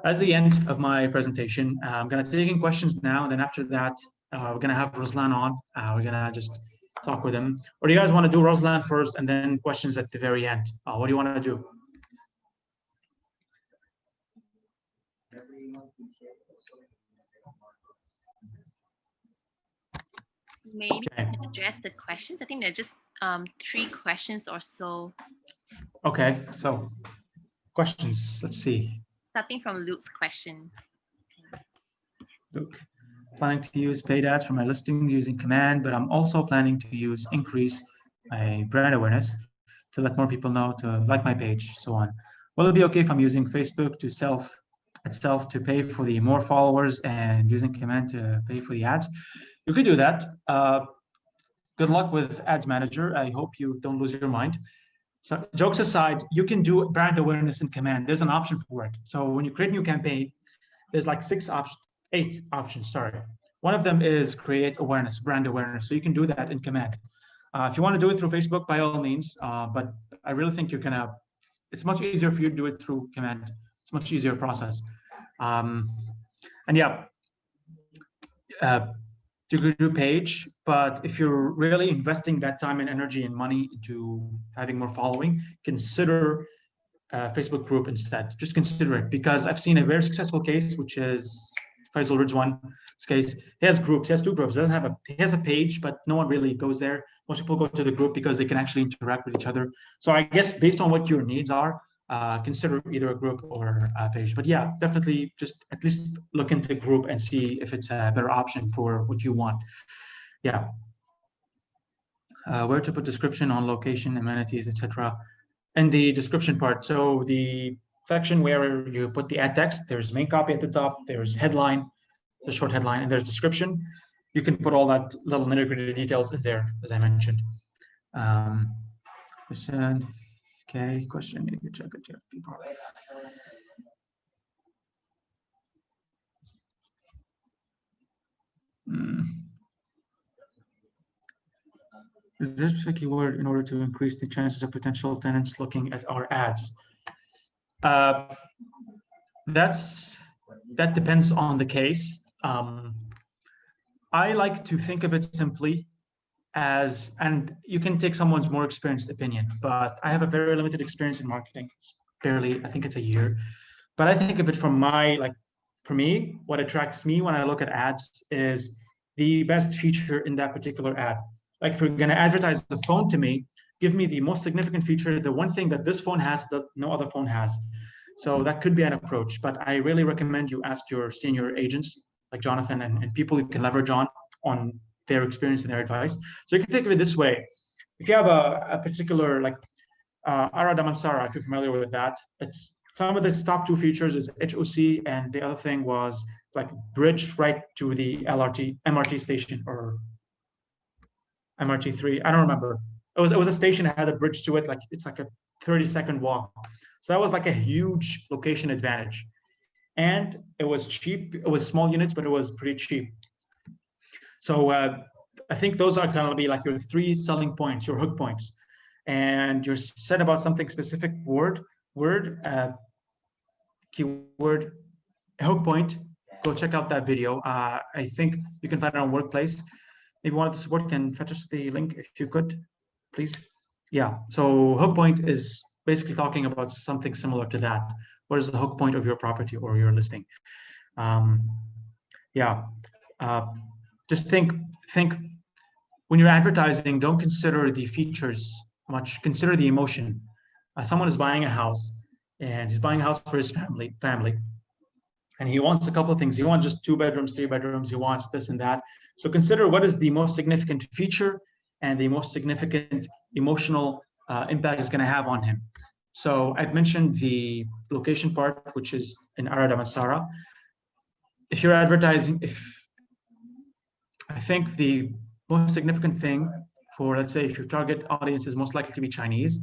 that's the end of my presentation. I'm going to take in questions now, and then after that, we're going to have Ruslan on. We're going to just talk with him. Or do you guys want to do Ruslan first and then questions at the very end? What do you want to do? Maybe you can address the questions. I think there are just 3 questions or so. Okay, so questions, let's see. Starting from Luke's question. Luke, planning to use paid ads for my listing using command, but I'm also planning to use increase my brand awareness to let more people know to like my page, so on. Will it be okay if I'm using Facebook to itself to pay for the more followers and using command to pay for the ads? You could do that. Good luck with Ads Manager. I hope you don't lose your mind. So jokes aside, you can do brand awareness in command. There's an option for it. So when you create a new campaign, there's like 8 options, sorry. One of them is create awareness, brand awareness. So you can do that in command. If you want to do it through Facebook, by all means, but I really think it's much easier for you to do it through command. It's a much easier process. And yeah, you could do page, but if you're really investing that time and energy and money into having more following, consider Facebook group instead. Just consider it, because I've seen a very successful case, which is Faisal Ridwan. This case, he has groups. He has 2 groups. He has a page, but no one really goes there. Most people go to the group because they can actually interact with each other. So I guess based on what your needs are, consider either a group or a page. But yeah, definitely just at least look into group and see if it's a better option for what you want. Yeah. Where to put description on location, amenities, etc. In the description part. So the section where you put the ad text, there's main copy at the top, there's headline, the short headline, and there's description. You can put all that little nitty-gritty details in there, as I mentioned. Okay, question. You can check that you have people. Is there a specific keyword in order to increase the chances of potential tenants looking at our ads? That depends on the case. I like to think of it simply as, and you can take someone's more experienced opinion, but I have a very limited experience in marketing. It's barely, I think it's a year. But I think of it from for me, what attracts me when I look at ads is the best feature in that particular ad. Like if you're going to advertise the phone to me, give me the most significant feature, the one thing that this phone has that no other phone has. So that could be an approach, but I really recommend you ask your senior agents like Jonathan and people you can leverage on their experience and their advice. So you can think of it this way. If you have a particular, like Ara Damansara, if you're familiar with that, it's some of the top 2 features is HOC, and the other thing was like bridge right to the MRT station or MRT3. I don't remember. It was a station that had a bridge to it. Like it's like a 30-second walk. So that was like a huge location advantage. And it was cheap. It was small units, but it was pretty cheap. So I think those are going to be like your 3 selling points, your hook points. And you're said about something specific keyword, hook point, go check out that video. I think you can find it on Workplace. Maybe one of the support can fetch us the link if you could, please. Yeah, so hook point is basically talking about something similar to that. What is the hook point of your property or your listing? Just think when you're advertising, don't consider the features much, consider the emotion. Someone is buying a house and he's buying a house for his family, and he wants a couple of things. He wants just 2 bedrooms, 3 bedrooms, he wants this and that. So consider what is the most significant feature and the most significant emotional impact it's going to have on him. So I've mentioned the location part, which is in Ara Damansara. If you're advertising, I think the most significant thing for, let's say, if your target audience is most likely to be Chinese,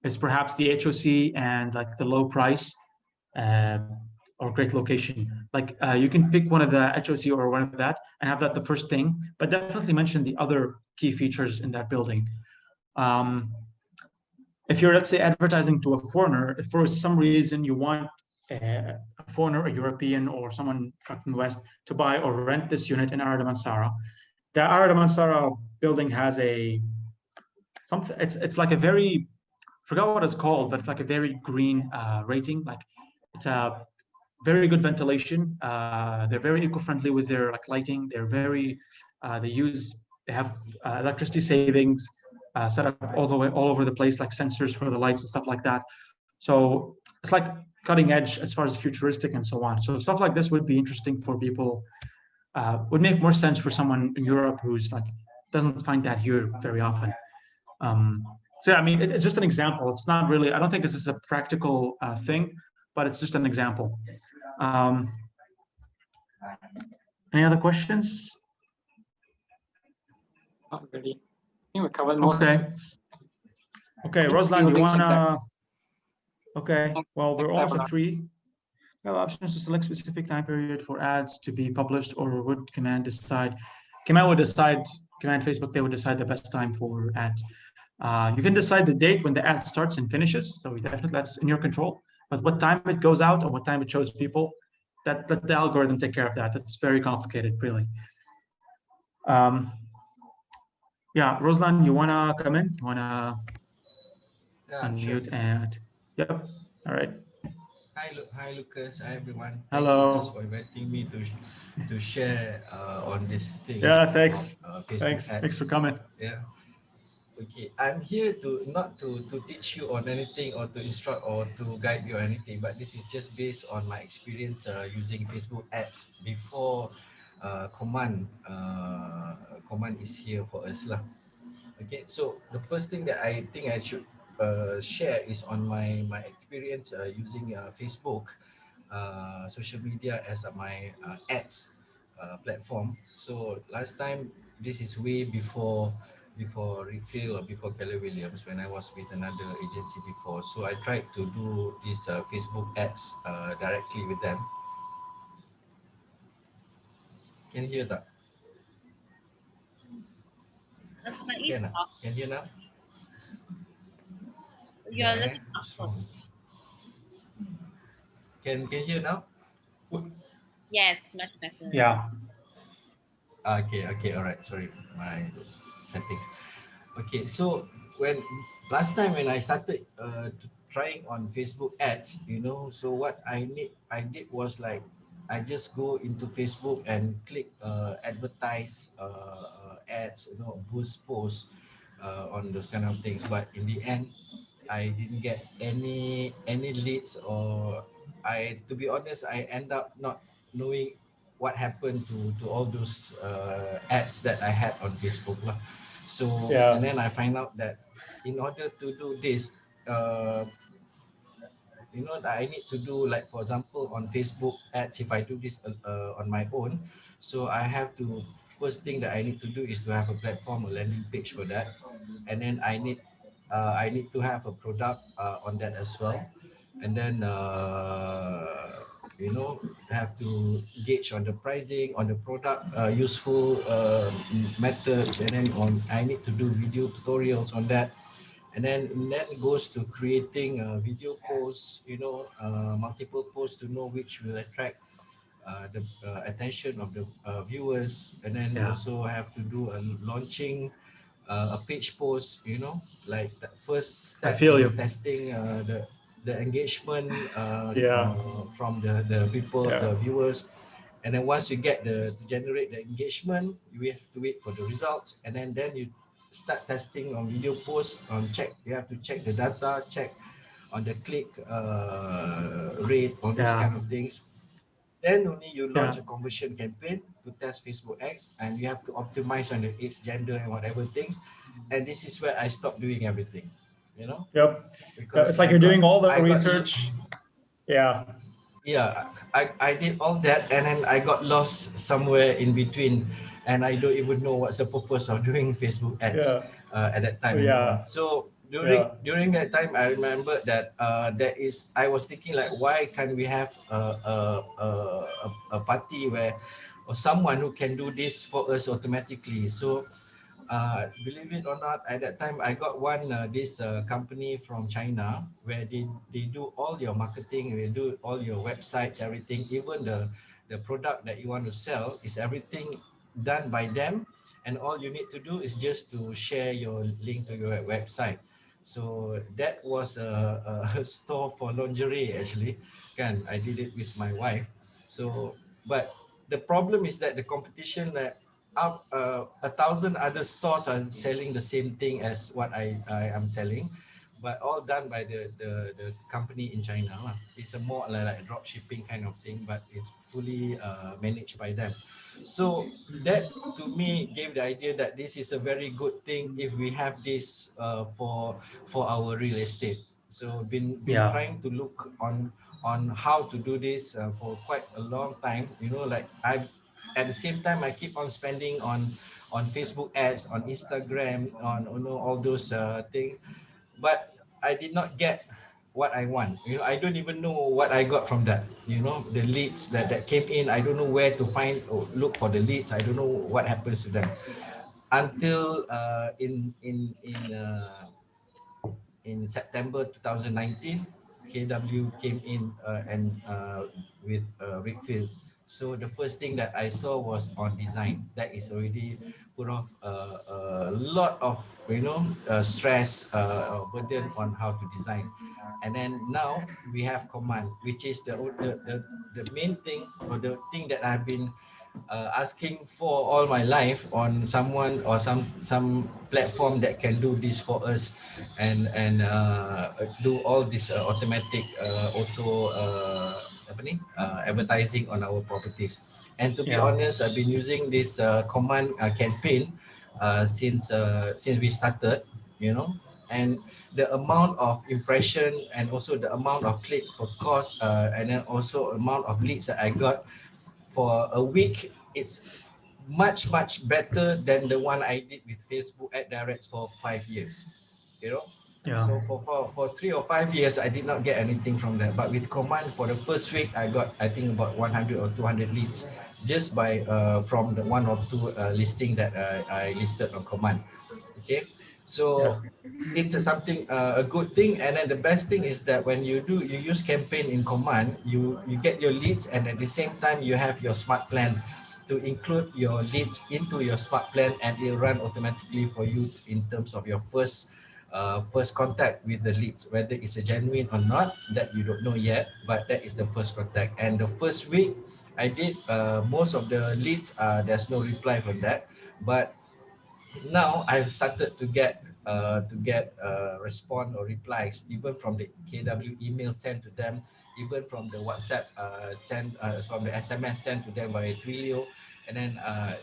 is perhaps the HOC and like the low price or great location. Like you can pick one of the HOC or one of that and have that the first thing, but definitely mention the other key features in that building. if you're, let's say, advertising to a foreigner, if for some reason you want a foreigner, a European, or someone from the West to buy or rent this unit in Ara Damansara, the Ara Damansara building has a something. It's like a very, forgot what it's called, but it's like a very green rating. Like it's a very good ventilation. They're very eco-friendly with their like lighting. They're very they have electricity savings set up all over the place, like sensors for the lights and stuff like that. So it's like cutting edge as far as futuristic and so on. So stuff like this would be interesting for people. Would make more sense for someone in Europe who's like doesn't find that here very often. So yeah, I mean, it's just an example. It's not really. I don't think this is a practical thing, but it's just an example. Um, any other questions? Not really. I think we covered most. Okay. Okay, Roslan, you wanna? Okay. Well, we're almost at 3. We have options to select specific time period for ads to be published, or would Command decide? Command would decide. Command Facebook, they would decide the best time for ads. You can decide the date when the ad starts and finishes. So definitely that's in your control. But what time it goes out and what time it shows people, let the algorithm take care of that. That's very complicated, really. Yeah, Roslan, you wanna come in? You wanna unmute sure. and yep. All right. Hi, Lucas. Hi, everyone. Hello. Thanks, Lucas, for inviting me to share on this thing. Yeah, thanks. Facebook ads. Thanks for coming. Yeah. Okay, I'm here to not to teach you on anything or to instruct or to guide you or anything, but this is just based on my experience using Facebook ads before command is here for us lah. Okay, so the first thing that I think I should share is on my experience using Facebook social media as my ads platform. So last time, this is way before Refill or before Keller Williams, when I was with another agency before. So I tried to do these Facebook ads directly with them. Can you hear that? Can you hear now? You're a little muffled. Can you hear now? Yes, much better. Yeah. Okay, all right. Sorry, my settings. Okay, so when last time when I started trying on Facebook ads, so what I did was like I just go into Facebook and click advertise ads, boost posts on those kind of things. But in the end, I didn't get any leads, or to be honest, I end up not knowing what happened to all those ads that I had on Facebook lah. So yeah. And then I find out that in order to do this, I need to do, like, for example, on Facebook ads, if I do this on my own, so I have to, first thing that I need to do is to have a platform, a landing page for that, and then I need to have a product on that as well, and then have to gauge on the pricing on the product, useful methods, and then I need to do video tutorials on that. And then it goes to creating video posts, multiple posts to know which will attract the attention of the viewers. And then also have to do a launching a page post, like the first step of testing the engagement from the people, the viewers. And then once you get to generate the engagement, you have to wait for the results, and then you start testing on video posts, you have to check the data, check on the click rate, all those kind of things. Then only you launch a conversion campaign to test Facebook ads, and you have to optimize on the age, gender, and whatever things. And this is where I stopped doing everything, Yep. Because it's like you're doing all the research. Yeah. Yeah, I did all that, and then I got lost somewhere in between, and I don't even know what's the purpose of doing Facebook ads at that time. So during that time, I remember that I was thinking, like, why can't we have a party where, or someone who can do this for us automatically? So Believe it or not, at that time I got one this company from China where they do all your marketing, they do all your websites, everything, even the product that you want to sell is everything done by them, and all you need to do is just to share your link to your website. So that was a store for lingerie actually. Kan, I did it with my wife. So, but the problem is that the competition that up 1,000 other stores are selling the same thing as what I am selling, but all done by the company in China lah. It's a more like drop shipping kind of thing, but it's fully managed by them. So that to me gave the idea that this is a very good thing if we have this for our real estate. So been Yeah. trying to look on how to do this for quite a long time. You know, like I at the same time I keep on spending on Facebook ads, on Instagram, on all those things, but I did not get what I want. You know, I don't even know what I got from that. You know, the leads that came in, I don't know where to find or look for the leads. I don't know what happens to them until in September 2019, KW came in and with Rickfield. So the first thing that I saw was on design. That is already put off a lot of stress, burden on how to design. And then now we have command, which is the main thing, or the thing that I've been asking for all my life, on someone or some platform that can do this for us, and do all this automatic auto advertising on our properties. And to be Yeah. honest, I've been using this command campaign since we started, you know, and the amount of impression and also the amount of click per course, and then also amount of leads that I got for a week, it's much better than the one I did with Facebook ad directs for 5 years. You know, Yeah. so for 3 or 5 years, I did not get anything from that. But with command, for the first week, I got, I think, about 100 or 200 leads just by from the one or two listing that I listed on command. Okay, Yeah. so it's a good thing. And then the best thing is that when you use campaign in command, you get your leads, and at the same time you have your smart plan to include your leads into your smart plan, and it run automatically for you in terms of your first contact with the leads, whether it's a genuine or not, that you don't know yet, but that is the first contact. And the first week I did most of the leads, there's no reply from that, but now I've started to get respond or replies, even from the KW email sent to them, even from the WhatsApp sent, from the SMS sent to them via Twilio, and then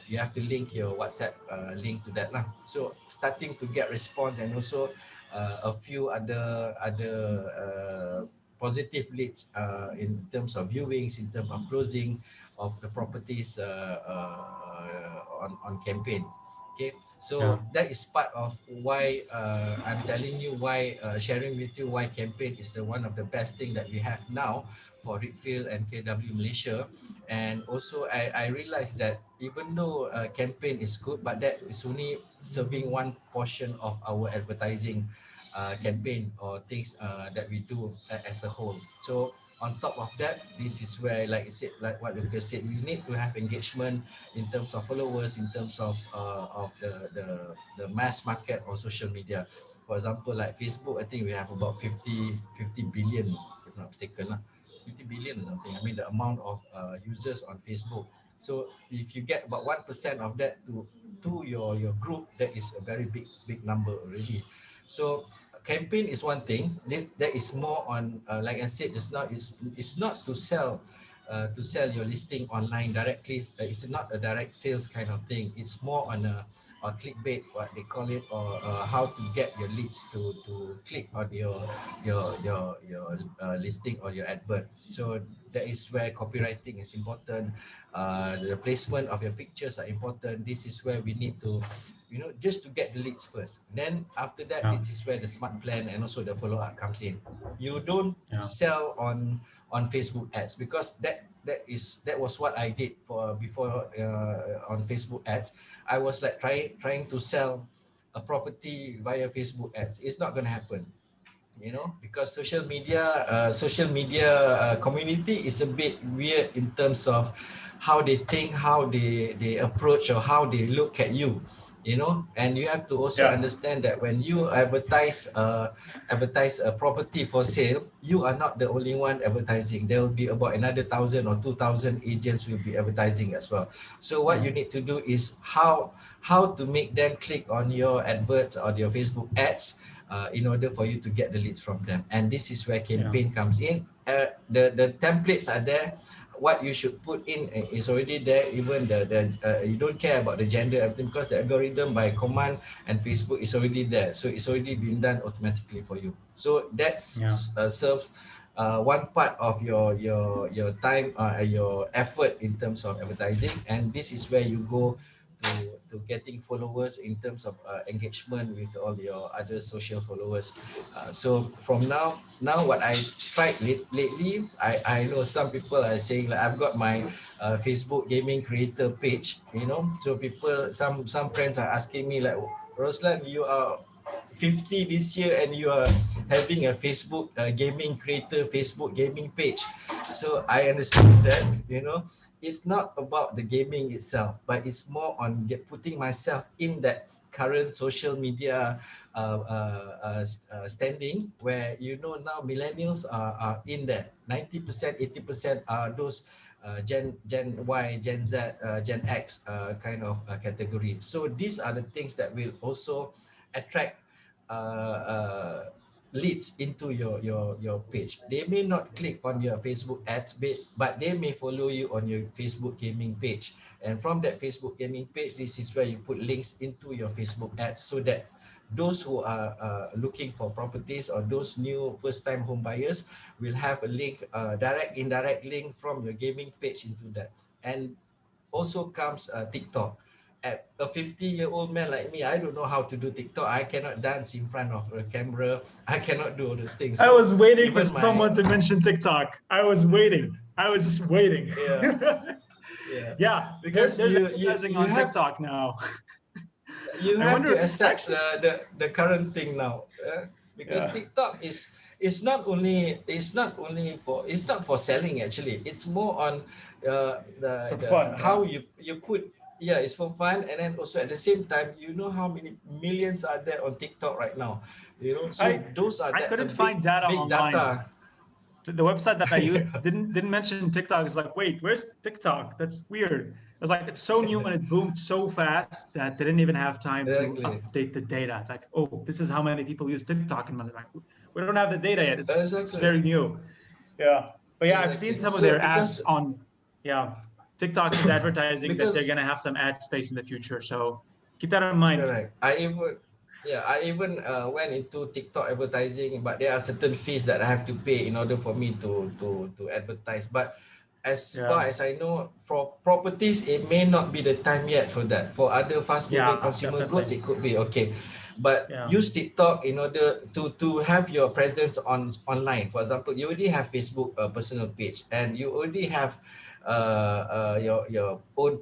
you have to link your WhatsApp link to that lah. So starting to get response, and also a few other positive leads in terms of viewings, in terms of closing of the properties on campaign. Okay, Yeah. so that is part of why I'm telling you why, sharing with you why campaign is the one of the best thing that we have now for Redfield and KW Malaysia. And also I realized that even though campaign is good, but that is only serving one portion of our advertising campaign or things that we do as a whole. So on top of that, this is where, like I said, like what Lucas said, we need to have engagement in terms of followers, in terms of the mass market on social media. For example, like Facebook, I think we have about 50 billion, if not mistaken, 50 billion or something. I mean, the amount of users on Facebook. So if you get about 1% of that to your group, that is a very big number already. So campaign is one thing. That is more on, like I said just now, it's not to sell your listing online directly. It's not a direct sales kind of thing. It's more on a clickbait, what they call it, or how to get your leads to click on your listing or your advert. So that is where copywriting is important. The placement of your pictures are important. This is where we need to, just to get the leads first. Then after that, Yeah. this is where the smart plan and also the follow up comes in. You don't Yeah. sell on Facebook ads, because that was what I did for before on Facebook ads. I was like trying to sell a property via Facebook ads. It's not going to happen, you know, because social media community is a bit weird in terms of how they think, how they approach, or how they look at you, you know. And you have to also understand that when you advertise a property for sale, you are not the only one advertising. There will be about another 1,000 or 2,000 agents will be advertising as well. So what you need to do is how to make them click on your adverts or your Facebook ads in order for you to get the leads from them. And this is where campaign comes in. The templates are there. What you should put in is already there. Even you don't care about the gender, everything, because the algorithm by command and Facebook is already there. So it's already been done automatically for you. So that's serves one part of your time, your effort in terms of advertising. And this is where you go to getting followers in terms of engagement with all your other social followers. So from now what I tried lately, I know some people are saying like, I've got my Facebook gaming creator page, you know. So some friends are asking me like, Roslan, you are 50 this year and you are having a Facebook gaming creator Facebook gaming page. So I understand that, you know, it's not about the gaming itself, but it's more on putting myself in that current social media standing, where, you know, now millennials are in there. 90%, 80% are those Gen Y, Gen Z, Gen X kind of category. So these are the things that will also attract leads into your page. They may not click on your Facebook ads, but they may follow you on your Facebook gaming page. And from that Facebook gaming page, this is where you put links into your Facebook ads, so that those who are looking for properties, or those new first-time home buyers, will have a link, indirect link from your gaming page into that. And also comes TikTok. At a 50-year-old man like me, I don't know how to do TikTok. I cannot dance in front of a camera. I cannot do all those things. I was waiting for even someone to mention TikTok. I was waiting. I was just waiting. Yeah. Because there's you advertising on have TikTok now. you I have wonder to if accept actually, the current thing now, because TikTok is not for selling. Actually, it's more on for the fun. how you put. Yeah, it's for fun. And then also at the same time, you know how many millions are there on TikTok right now, you know. So I that's a couldn't find data big online. data. The website that I used didn't mention TikTok. It's like, wait, where's TikTok? That's weird. It's like, it's so new and it boomed so fast that they didn't even have time to update the data. It's like, oh, this is how many people use TikTok in Malaysia. We don't have the data yet. It's very new. Yeah. But yeah, I've seen some of their ads on, TikTok is advertising that they're gonna have some ad space in the future. So keep that in mind. Correct. I even went into TikTok advertising, but there are certain fees that I have to pay in order for me to advertise. But as far as I know, for properties, it may not be the time yet for that. For other fast-moving consumer goods, it could be okay. But use TikTok in order to have your presence online. For example, you already have Facebook personal page, and you already have your own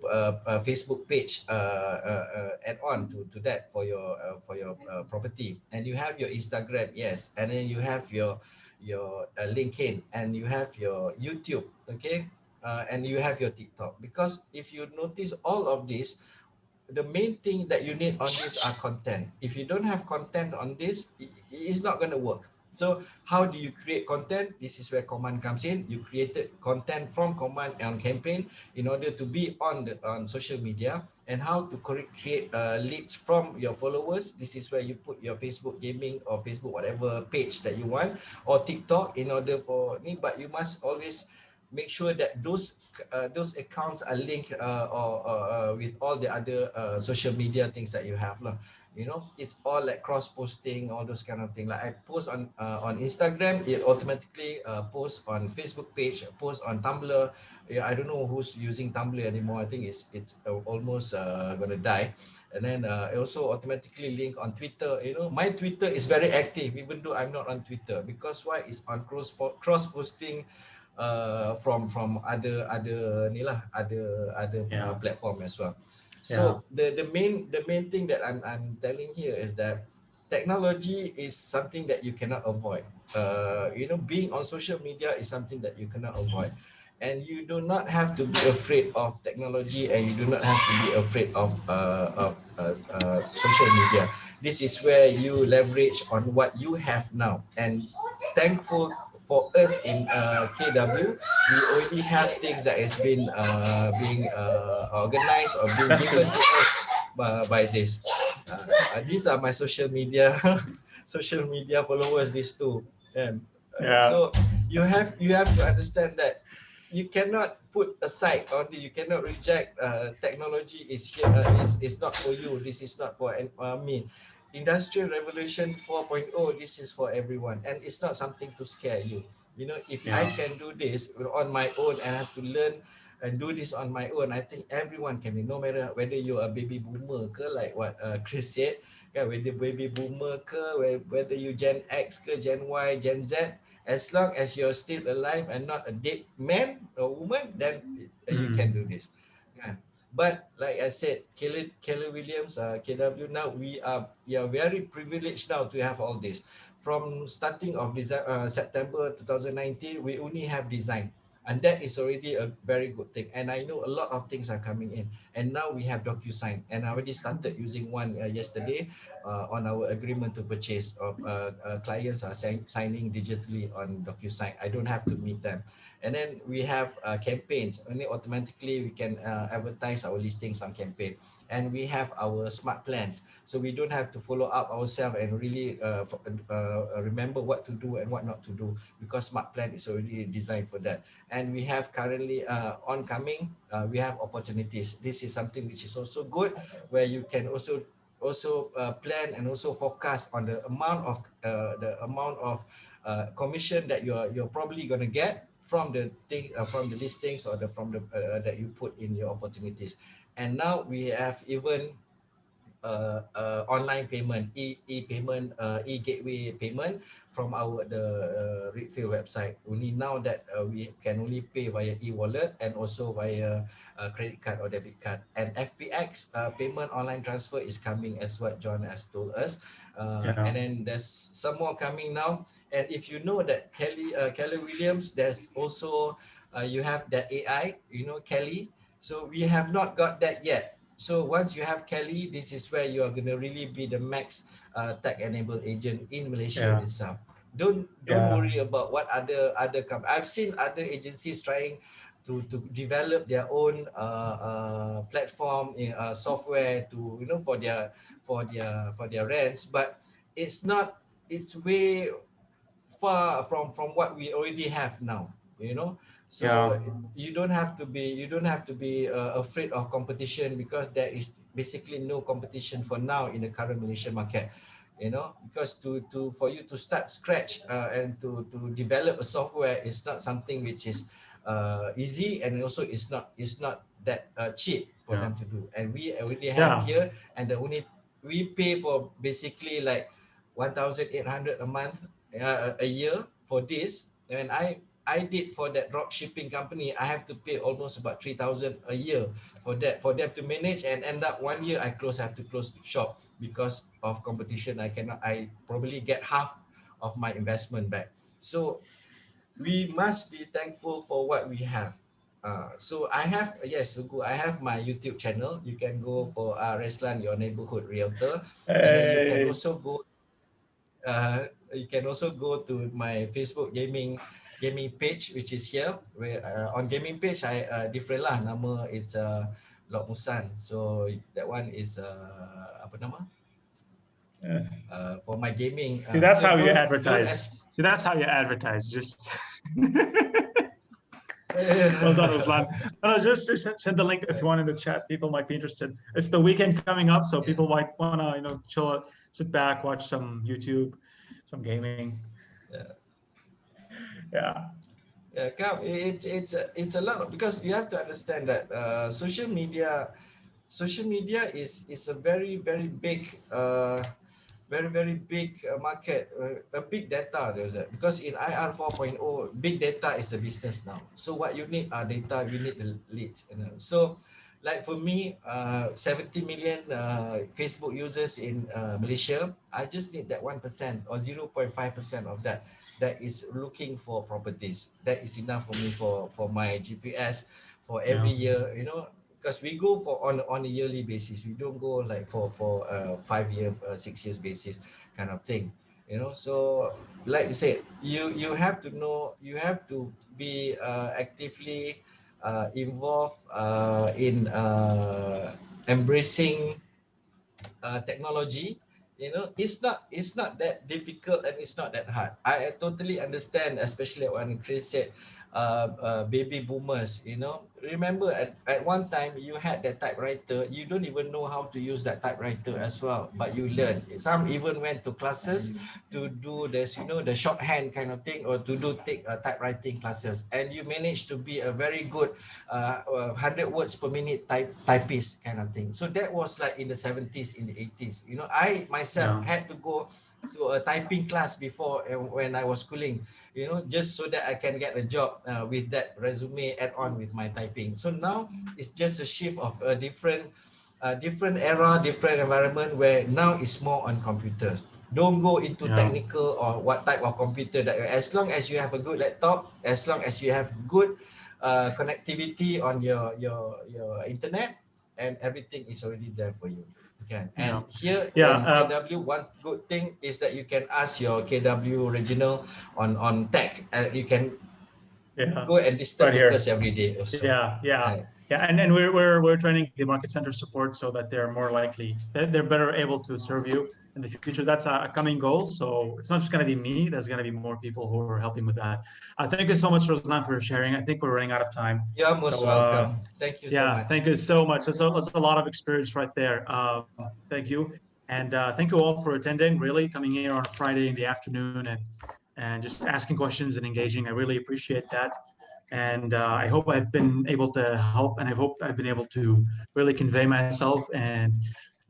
Facebook page add on to that for your property. And you have your Instagram, yes, and then you have your LinkedIn, and you have your YouTube, okay, and you have your TikTok. Because if you notice all of this, the main thing that you need on this are content. If you don't have content on this, it's not going to work. So how do you create content? This is where command comes in. You created content from command and campaign in order to be on social media. And how to create leads from your followers. This is where you put your Facebook gaming or Facebook whatever page that you want, or TikTok, in order for me. But you must always make sure that those accounts are linked or with all the other social media things that you have lah. You know, it's all like cross posting, all those kind of thing. Like I post on Instagram, it automatically post on Facebook page, post on Tumblr. Yeah, I don't know who's using Tumblr anymore. I think it's almost gonna die. And then it also automatically link on Twitter. You know, my Twitter is very active, even though I'm not on Twitter, because why? It's on cross posting from other Yeah. platform as well. Yeah. So the main thing that I'm telling here is that technology is something that you cannot avoid. Being on social media is something that you cannot avoid, and you do not have to be afraid of technology, and you do not have to be afraid of social media. This is where you leverage on what you have now, and thankful for us in KW, we already have things that has been being organized or being That's given true. to us by this. These are my social media social media followers. These two, and Yeah. so you have to understand that you cannot put aside only, you cannot reject technology is here, is not for you, this is not for me. Industrial Revolution 4.0, this is for everyone, and it's not something to scare you. If I Yeah. can do this on my own and have to learn and do this on my own, I think everyone can, no matter whether you're a baby boomer ke, like what Chris said, whether baby boomer ke, whether you Gen X ke, Gen Y, Gen Z, as long as you're still alive and not a dead man or woman, then you can do this. Yeah. But like I said, Keller Williams, KW, now we are very privileged now to have all this. From starting of September 2019, we only have design. And that is already a very good thing. And I know a lot of things are coming in. And now we have DocuSign. And I already started using one yesterday on our agreement to purchase. Clients are signing digitally on DocuSign. I don't have to meet them. And then we have campaigns. Only automatically we can advertise our listings on campaign. And we have our smart plans. So we don't have to follow up ourselves and really remember what to do and what not to do, because smart plan is already designed for that. And we have currently oncoming, we have opportunities. This is something which is also good, where you can also plan and also forecast on the amount of commission that you're probably going to get from the from the listings or from the that you put in your opportunities. And now we have even online payment, e-payment, e-gateway payment from the Redfield website. Only now that we can only pay via e-wallet and also via credit card or debit card. And FPX payment online transfer is coming, as what John has told us. And then there's some more coming now. And if you know that Keller Williams, there's also you have that AI, Kelly. So we have not got that yet. So once you have Kelly, this is where you are going to really be the max tech-enabled agent in Malaysia itself. Don't worry about what other companies. I've seen other agencies trying to develop their own platform in software to for their rents, but it's way far from what we already have now. So you don't have to be afraid of competition, because there is basically no competition for now in the current Malaysian market. Because for you to start scratch and to develop a software is not something which is easy, and also it's not that cheap for them to do. And we already have here, and we pay for basically like 1,800 a month, a year for this. And I did for that drop shipping company, I have to pay almost about 3,000 a year for them to manage, and end up 1 year I have to close the shop because of competition. I probably get half of my investment back. So we must be thankful for what we have. So I have, yes, Sugu, I have my YouTube channel. You can go for Reslan, your neighborhood realtor. And then you can also go to my Facebook gaming page, which is here. Where on gaming page I different lah nama, it's Lok Musan. So that one is apa nama? For my gaming. See, that's So how you don't advertise. See, that's how you advertise. Just well done, Ruslan. No, just send the link if you want in the chat. People might be interested. It's the weekend coming up, so people might want to, chill, sit back, watch some YouTube, some gaming. Yeah. It's a lot because you have to understand that social media is a very, very big very big market, a big data. There's that, because in IR 4.0, big data is the business now. So what you need are data, we need the leads. So like for me, 70 million Facebook users in Malaysia, I just need that 1% or 0.5% of that is looking for properties. That is enough for me for my GPS for every year, you know, because we go for on a yearly basis. We don't go like for 5 year, 6 years basis kind of thing, you know. So like you said, you have to know, you have to be actively involved in embracing technology. You know, it's not that difficult and it's not that hard. I totally understand, especially when Chris said baby boomers, you know, remember at one time you had that typewriter, you don't even know how to use that typewriter as well, but you learn. Some even went to classes to do this, you know, the shorthand kind of thing, or to take typewriting classes, and you managed to be a very good 100 words per minute typist kind of thing. So that was like in the 70s, in the 80s. You know, I myself had to go to a typing class before when I was schooling, you know, just so that I can get a job with that resume add on with my typing. So now it's just a shift of a different era, different environment, where now it's more on computers. Don't go into technical or what type of computer that, as long as you have a good laptop, as long as you have good connectivity on your internet, and everything is already there for you. Okay. And here in KW, one good thing is that you can ask your KW regional on tech, and you can go and disturb Lucas every day also. Right. And we're training the market center support so that they're more likely, they're better able to serve you in the future. That's a coming goal. So it's not just going to be me. There's going to be more people who are helping with that. Thank you so much, Roslan, for sharing. I think we're running out of time. You're most welcome. Thank you so much. Thank you so much. That's a lot of experience right there. Thank you. And thank you all for attending, really coming here on a Friday in the afternoon and just asking questions and engaging. I really appreciate that. And I hope I've been able to help, and I hope I've been able to really convey myself and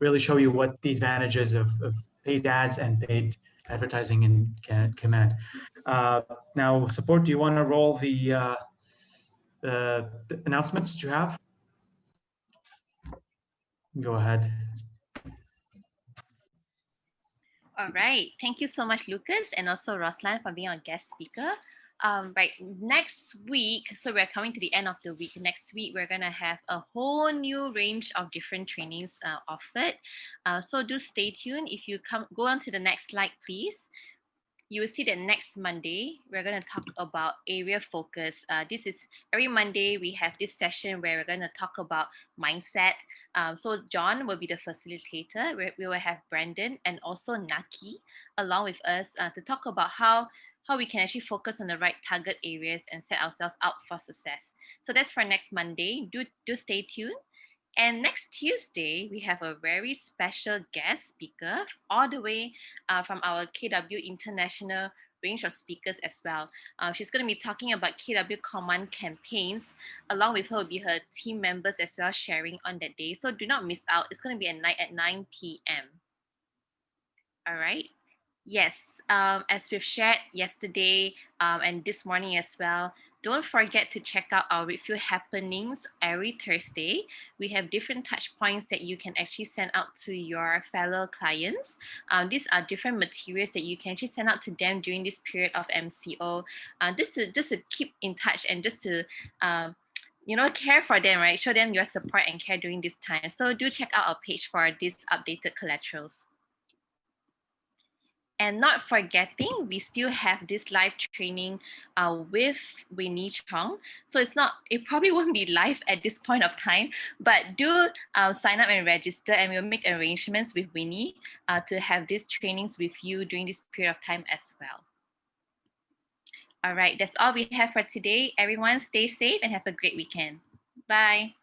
really show you what the advantages of paid ads and paid advertising in Command. Now, support, do you want to roll the announcements that you have? Go ahead. All right. Thank you so much, Lucas, and also Roslan for being our guest speaker. Right, next week, so we're coming to the end of the week. Next week, we're going to have a whole new range of different trainings offered. So do stay tuned. If you go on to the next slide, please. You will see that next Monday, we're going to talk about area focus. This is every Monday, we have this session where we're going to talk about mindset. So John will be the facilitator. We will have Brandon and also Naki along with us to talk about how we can actually focus on the right target areas and set ourselves up for success. So that's for next Monday. Do stay tuned. And next Tuesday, we have a very special guest speaker all the way from our KW International range of speakers as well. She's going to be talking about KW Command campaigns. Along with her will be her team members as well, sharing on that day. So do not miss out. It's going to be at 9 p.m. All right. Yes, as we've shared yesterday and this morning as well, don't forget to check out our review happenings every Thursday. We have different touch points that you can actually send out to your fellow clients. These are different materials that you can actually send out to them during this period of MCO, just to keep in touch and just to care for them, right? Show them your support and care during this time. So do check out our page for these updated collaterals. And not forgetting, we still have this live training with Winnie Chong. So it probably won't be live at this point of time, but do sign up and register, and we'll make arrangements with Winnie to have these trainings with you during this period of time as well. All right, that's all we have for today. Everyone stay safe and have a great weekend. Bye.